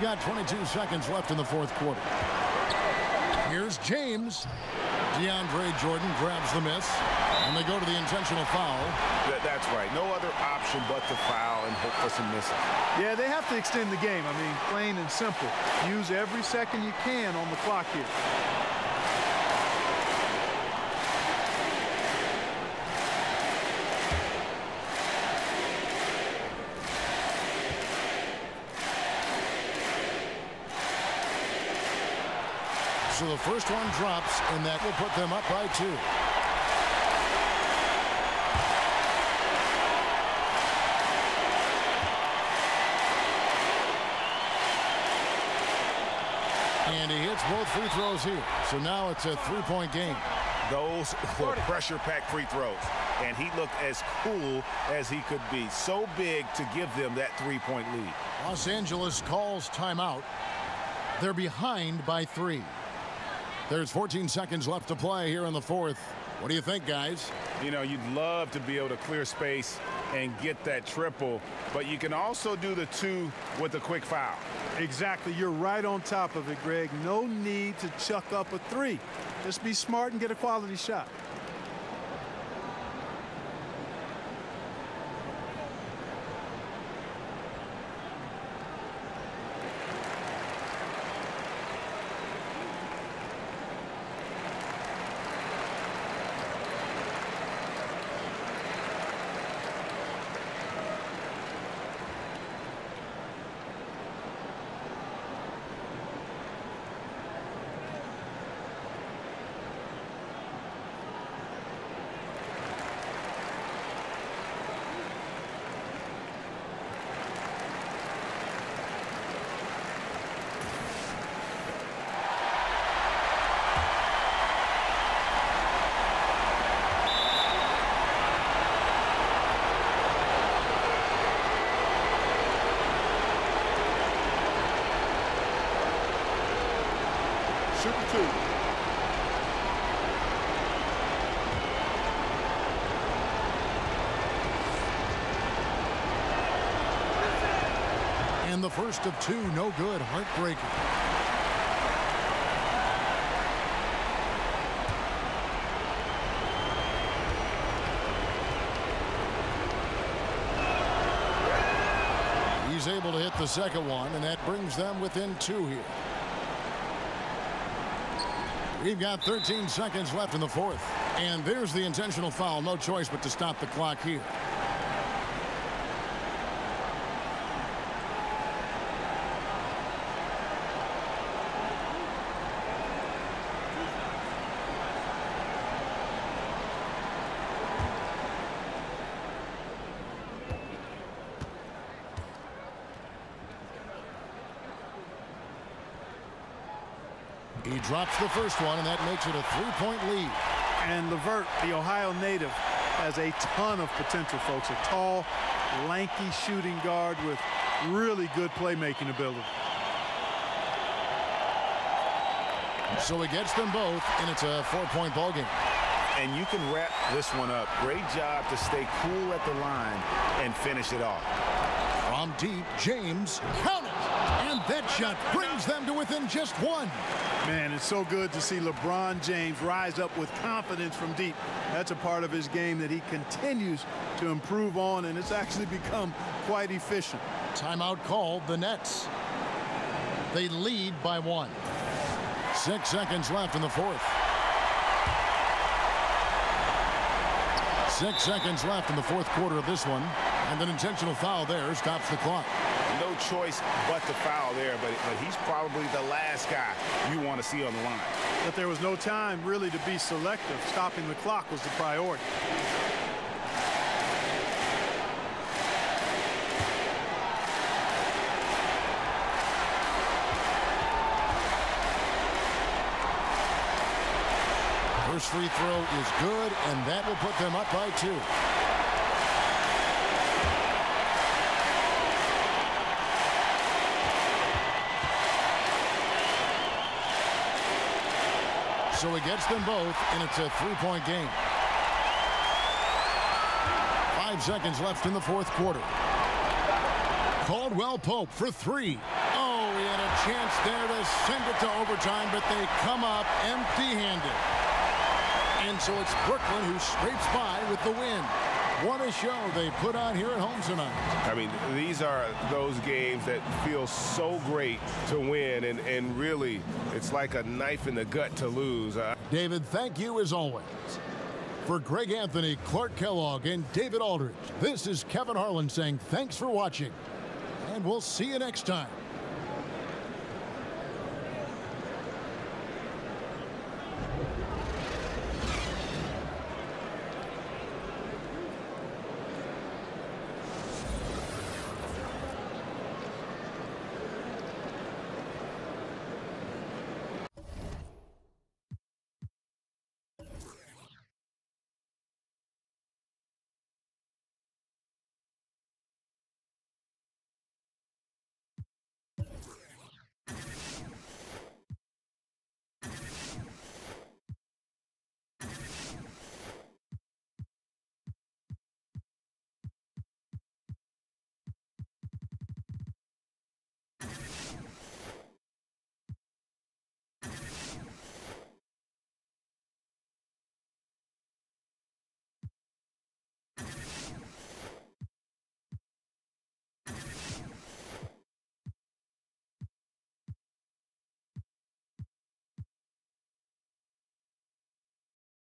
Got 22 seconds left in the fourth quarter. Here's James. DeAndre Jordan grabs the miss, and they go to the intentional foul. That's right. No other option but to foul and hope for some misses. Yeah, they have to extend the game. I mean, plain and simple. Use every second you can on the clock here. So the first one drops, and that will put them up by 2. And he hits both free throws here. So now it's a 3-point game. Those were pressure-packed free throws. And he looked as cool as he could be. So big to give them that 3-point lead. Los Angeles calls timeout. They're behind by 3. There's 14 seconds left to play here in the 4th. What do you think, guys? You know, you'd love to be able to clear space and get that triple, but you can also do the 2 with a quick foul. Exactly. You're right on top of it, Greg. No need to chuck up a 3. Just be smart and get a quality shot. Super 2. And the first of 2, no good. Heartbreaker. He's able to hit the second one, and that brings them within 2 here. We've got 13 seconds left in the 4th. And there's the intentional foul. No choice but to stop the clock here. He drops the first one, and that makes it a 3-point lead. And LeVert, the Ohio native, has a ton of potential, folks. A tall, lanky shooting guard with really good playmaking ability. So he gets them both, and it's a 4-point ball game. And you can wrap this one up. Great job to stay cool at the line and finish it off. From deep, James, count it! And that shot brings them to within just 1. Man, it's so good to see LeBron James rise up with confidence from deep. That's a part of his game that he continues to improve on, and it's actually become quite efficient. Timeout called, the Nets. They lead by 1. 6 seconds left in the 4th. 6 seconds left in the 4th quarter of this one. And an intentional foul there stops the clock. No choice but to foul there, but he's probably the last guy you want to see on the line. But there was no time really to be selective. Stopping the clock was the priority. First free throw is good, and that will put them up by 2. So he gets them both, and it's a 3-point game. 5 seconds left in the 4th quarter. Caldwell Pope for 3. Oh, he had a chance there to send it to overtime, but they come up empty-handed. And so it's Brooklyn who scrapes by with the win. What a show they put on here at home tonight. I mean, these are those games that feel so great to win, and really, it's like a knife in the gut to lose. David, thank you as always. For Greg Anthony, Clark Kellogg, and David Aldridge, this is Kevin Harlan saying thanks for watching, and we'll see you next time.